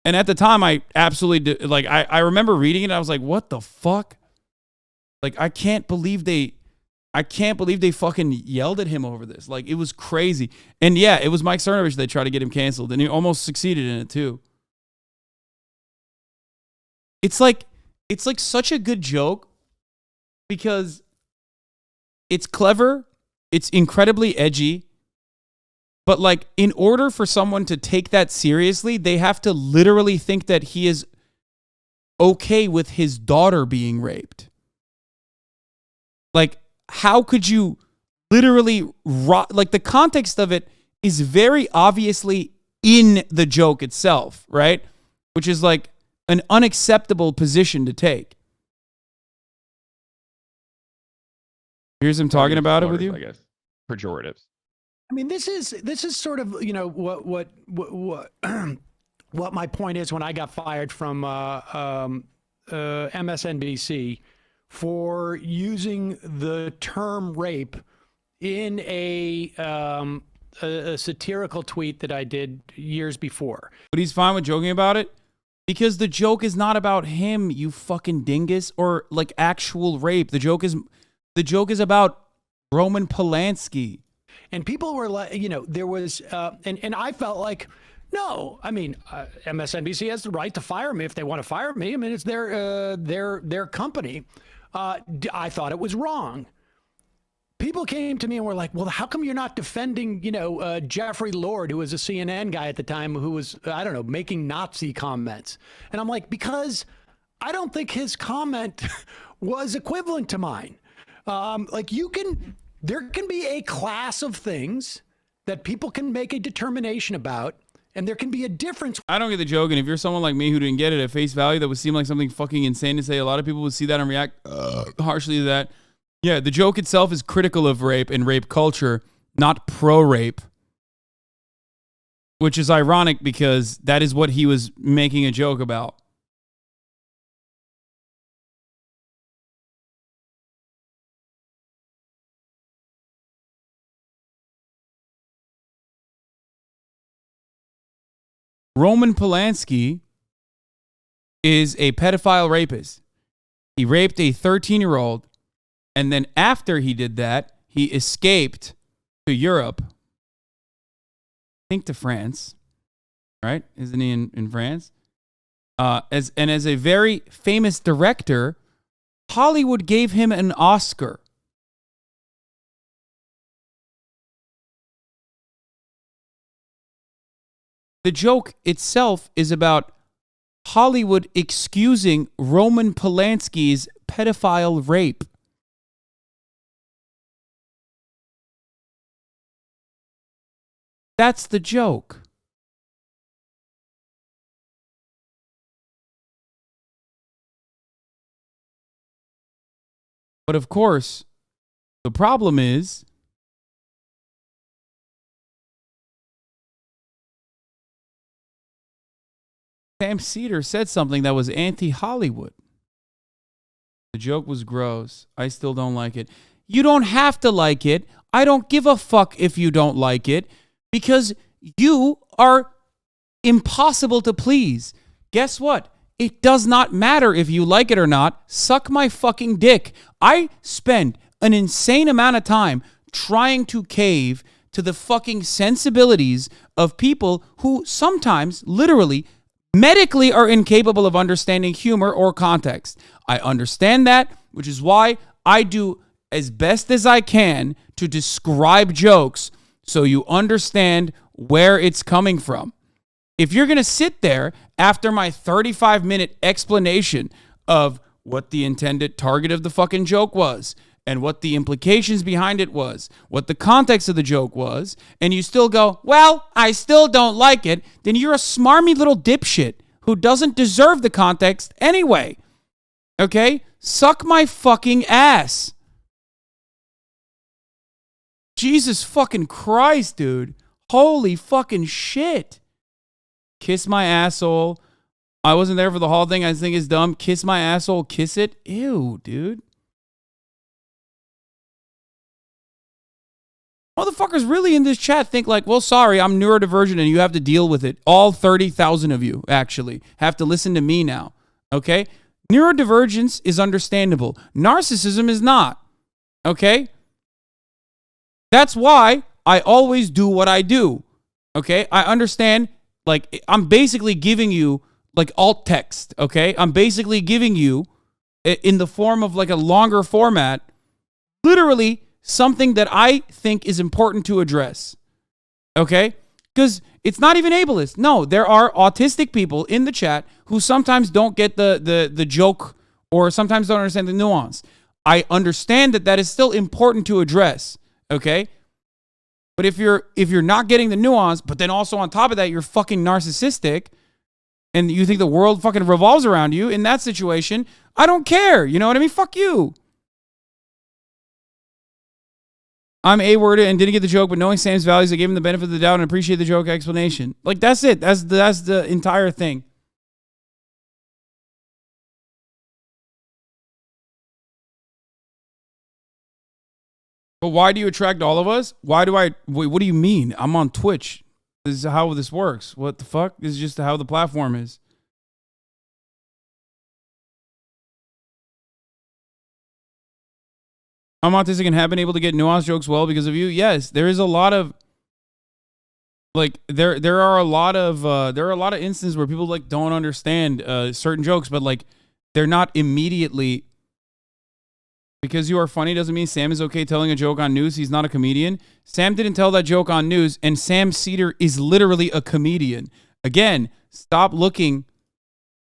And at the time, I absolutely did, like, I remember reading it, and I was like, what the fuck? Like, I can't believe they fucking yelled at him over this. Like, it was crazy. And yeah, it was Mike Cernovich that tried to get him canceled, and he almost succeeded in it too. It's like such a good joke because it's clever, it's incredibly edgy, but like in order for someone to take that seriously, they have to literally think that he is okay with his daughter being raped. Like, how could you literally, like, the context of it is very obviously in the joke itself, right? Which is like an unacceptable position to take. Here's him talking about it with you. I guess pejoratives. I mean, this is sort of, you know, what what my point is when I got fired from MSNBC for using the term rape in a satirical tweet that I did years before. But he's fine with joking about it because the joke is not about him, you fucking dingus, or like actual rape. The joke is about Roman Polanski. And people were like, you know, there was, and I felt like, no, I mean, MSNBC has the right to fire me if they want to fire me. I mean, it's their company. I thought it was wrong. People came to me and were like, well, how come you're not defending, you know, Jeffrey Lord, who was a CNN guy at the time, who was, I don't know, making Nazi comments. And I'm like, because I don't think his comment was equivalent to mine. Like there can be a class of things that people can make a determination about, and there can be a difference. I don't get the joke, and if you're someone like me who didn't get it at face value, that would seem like something fucking insane to say. A lot of people would see that and react harshly to that. Yeah, the joke itself is critical of rape and rape culture, not pro-rape, which is ironic because that is what he was making a joke about. Roman Polanski is a pedophile rapist. He raped a 13-year-old, and then after he did that, he escaped to Europe. I think to France, right? Isn't he in France? As a very famous director, Hollywood gave him an Oscar. The joke itself is about Hollywood excusing Roman Polanski's pedophile rape. That's the joke. But of course, the problem is Sam Cedar said something that was anti-Hollywood. The joke was gross. I still don't like it. You don't have to like it. I don't give a fuck if you don't like it because you are impossible to please. Guess what? It does not matter if you like it or not. Suck my fucking dick. I spend an insane amount of time trying to cave to the fucking sensibilities of people who sometimes literally medically are incapable of understanding humor or context. I understand that, which is why I do as best as I can to describe jokes so you understand where it's coming from. If you're going to sit there after my 35-minute explanation of what the intended target of the fucking joke was and what the implications behind it was, what the context of the joke was, and you still go, well, I still don't like it, then you're a smarmy little dipshit who doesn't deserve the context anyway. Okay? Suck my fucking ass. Jesus fucking Christ, dude. Holy fucking shit. Kiss my asshole. I wasn't there for the whole thing. I just think it's dumb. Kiss my asshole. Kiss it. Ew, dude. Motherfuckers really in this chat think like, well, sorry, I'm neurodivergent and you have to deal with it. All 30,000 of you, actually, have to listen to me now. Okay? Neurodivergence is understandable. Narcissism is not. Okay? That's why I always do what I do. Okay? I understand, like, I'm basically giving you, like, alt text. Okay? I'm basically giving you, in the form of, like, a longer format, literally something that I think is important to address. Okay? Because it's not even ableist. No, there are autistic people in the chat who sometimes don't get the joke or sometimes don't understand the nuance. I understand that that is still important to address. Okay? But if you're not getting the nuance, but then also on top of that, you're fucking narcissistic and you think the world fucking revolves around you, in that situation, I don't care. You know what I mean? Fuck you. I'm A-worded and didn't get the joke, but knowing Sam's values, I gave him the benefit of the doubt and appreciate the joke explanation. Like, that's it. That's the entire thing. But why do you attract all of us? Why do I... Wait, what do you mean? I'm on Twitch. This is how this works. What the fuck? This is just how the platform is. I'm autistic and have been able to get nuanced jokes well because of you. Yes, there is a lot of... Like, there are a lot of instances where people, like, don't understand certain jokes, but, like, they're not immediately... Because you are funny doesn't mean Sam is okay telling a joke on news. He's not a comedian. Sam didn't tell that joke on news, and Sam Cedar is literally a comedian. Again, stop looking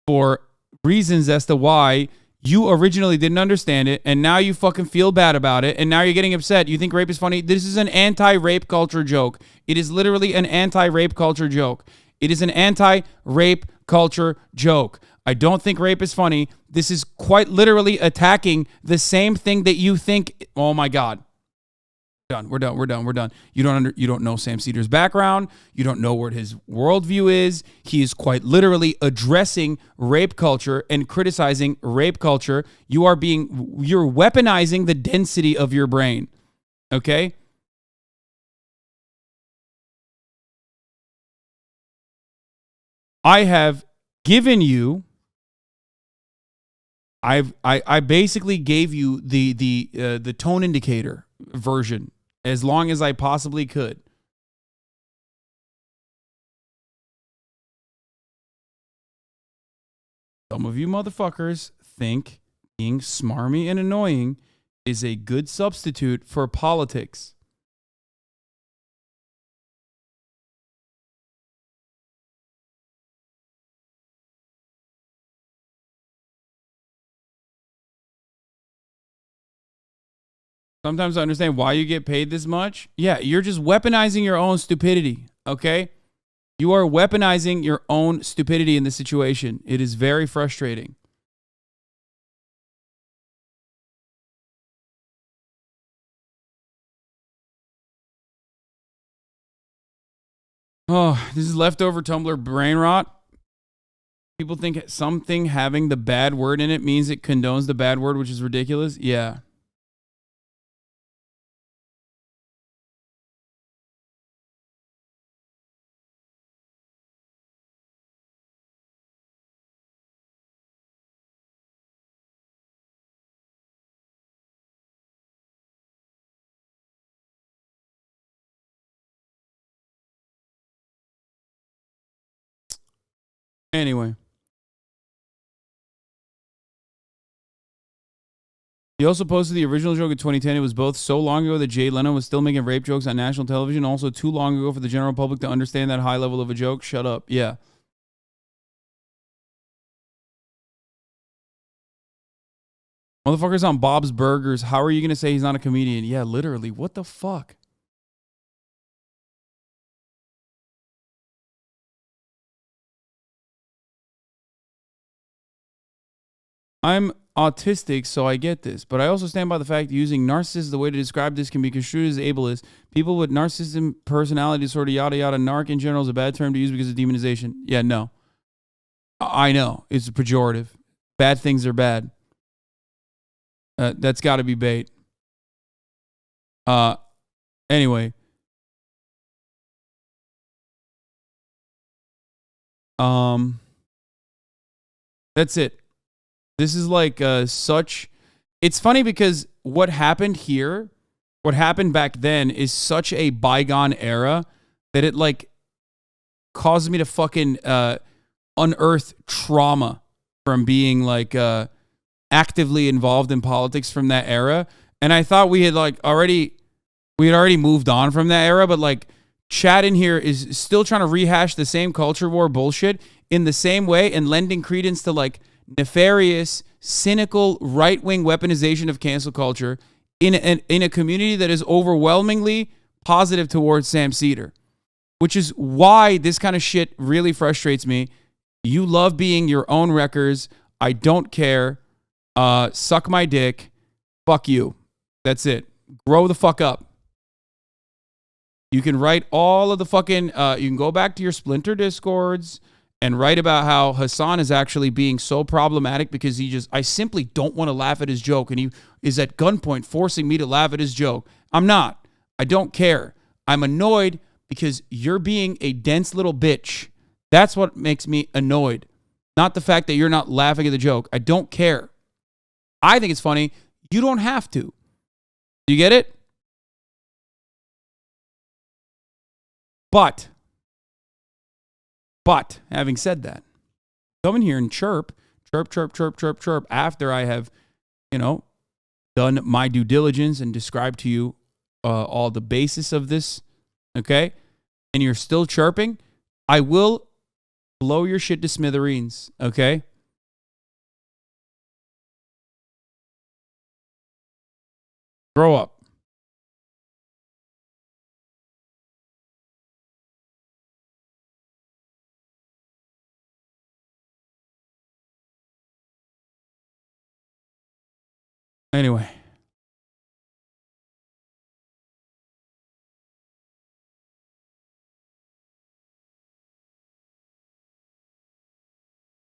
for reasons as to why you originally didn't understand it, and now you fucking feel bad about it, and now you're getting upset. You think rape is funny? This is an anti-rape culture joke. It is literally an anti-rape culture joke. It is an anti-rape culture joke. I don't think rape is funny. This is quite literally attacking the same thing that you think. Oh my God. We're done. You don't know Sam Cedar's background. You don't know what his worldview is. He is quite literally addressing rape culture and criticizing rape culture. You're weaponizing the density of your brain. Okay? I have given you I basically gave you the tone indicator version as long as I possibly could. Some of you motherfuckers think being smarmy and annoying is a good substitute for politics. Sometimes I understand why you get paid this much. Yeah, you're just weaponizing your own stupidity, okay? You are weaponizing your own stupidity in this situation. It is very frustrating. Oh, this is leftover Tumblr brain rot. People think something having the bad word in it means it condones the bad word, which is ridiculous. Yeah. Anyway. He also posted the original joke in 2010. It was both so long ago that Jay Leno was still making rape jokes on national television, also too long ago for the general public to understand that high level of a joke. Shut up. Yeah. Motherfucker's on Bob's Burgers. How are you going to say he's not a comedian? Yeah, literally. What the fuck? I'm autistic, so I get this. But I also stand by the fact that using narcissist as the way to describe this can be construed as ableist. People with narcissism, personality disorder, yada, yada. Narc in general is a bad term to use because of demonization. Yeah, no. I know. It's a pejorative. Bad things are bad. That's got to be bait. Anyway. That's it. This is like such... It's funny because what happened here, what happened back then is such a bygone era that it like caused me to fucking unearth trauma from being like actively involved in politics from that era. And I thought we had already moved on from that era, but like Chad in here is still trying to rehash the same culture war bullshit in the same way and lending credence to like nefarious, cynical, right-wing weaponization of cancel culture in a community that is overwhelmingly positive towards Sam Seder, which is why this kind of shit really frustrates me. You love being your own wreckers. I don't care. Suck my dick. Fuck you. That's it. Grow the fuck up. You can write all of the fucking... you can go back to your Splinter Discords and write about how Hasan is actually being so problematic because I simply don't want to laugh at his joke, and he is at gunpoint forcing me to laugh at his joke. I'm not. I don't care. I'm annoyed because you're being a dense little bitch. That's what makes me annoyed. Not the fact that you're not laughing at the joke. I don't care. I think it's funny. You don't have to. Do you get it? But having said that, come in here and chirp after I have, done my due diligence and described to you all the basis of this, okay? And you're still chirping, I will blow your shit to smithereens, okay? Grow up. Anyway.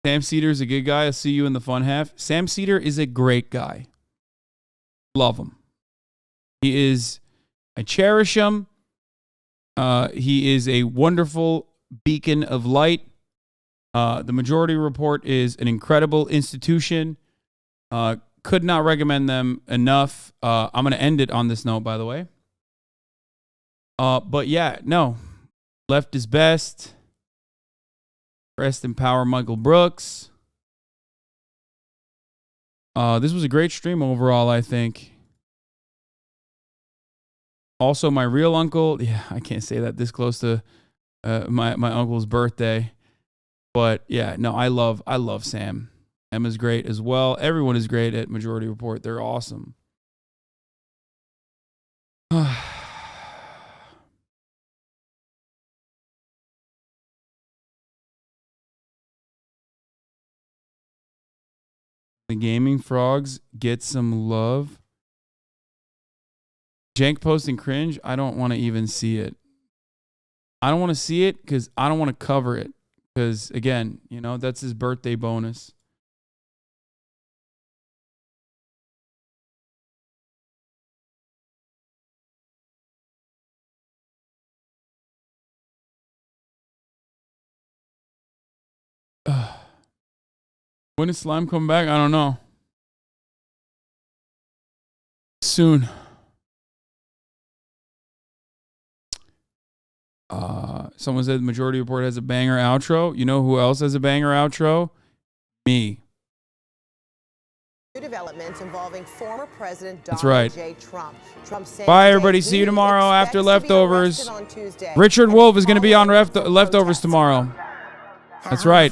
Sam Seder is a good guy. I'll see you in the fun half. Sam Seder is a great guy. Love him. I cherish him. He is a wonderful beacon of light. The Majority Report is an incredible institution. Could not recommend them enough. I'm going to end it on this note, by the way. But yeah, no. Left is best. Rest in power, Michael Brooks. This was a great stream overall, I think. Also, my real uncle. Yeah, I can't say that this close to my uncle's birthday. But yeah, no, I love Sam. Emma's great as well. Everyone is great at Majority Report. They're awesome. The Gaming Frogs get some love. Jank posting cringe. I don't want to even see it. I don't want to see it because I don't want to cover it. Because, again, that's his birthday bonus. When is Slime come back? I don't know. Soon. Someone said the Majority Report has a banger outro. You know who else has a banger outro? Me. New developments involving former President That's Donald right. J. Trump. Trump saying Bye, everybody. See you tomorrow after Leftovers. Richard Wolf is going to be on Leftovers tomorrow. That's right.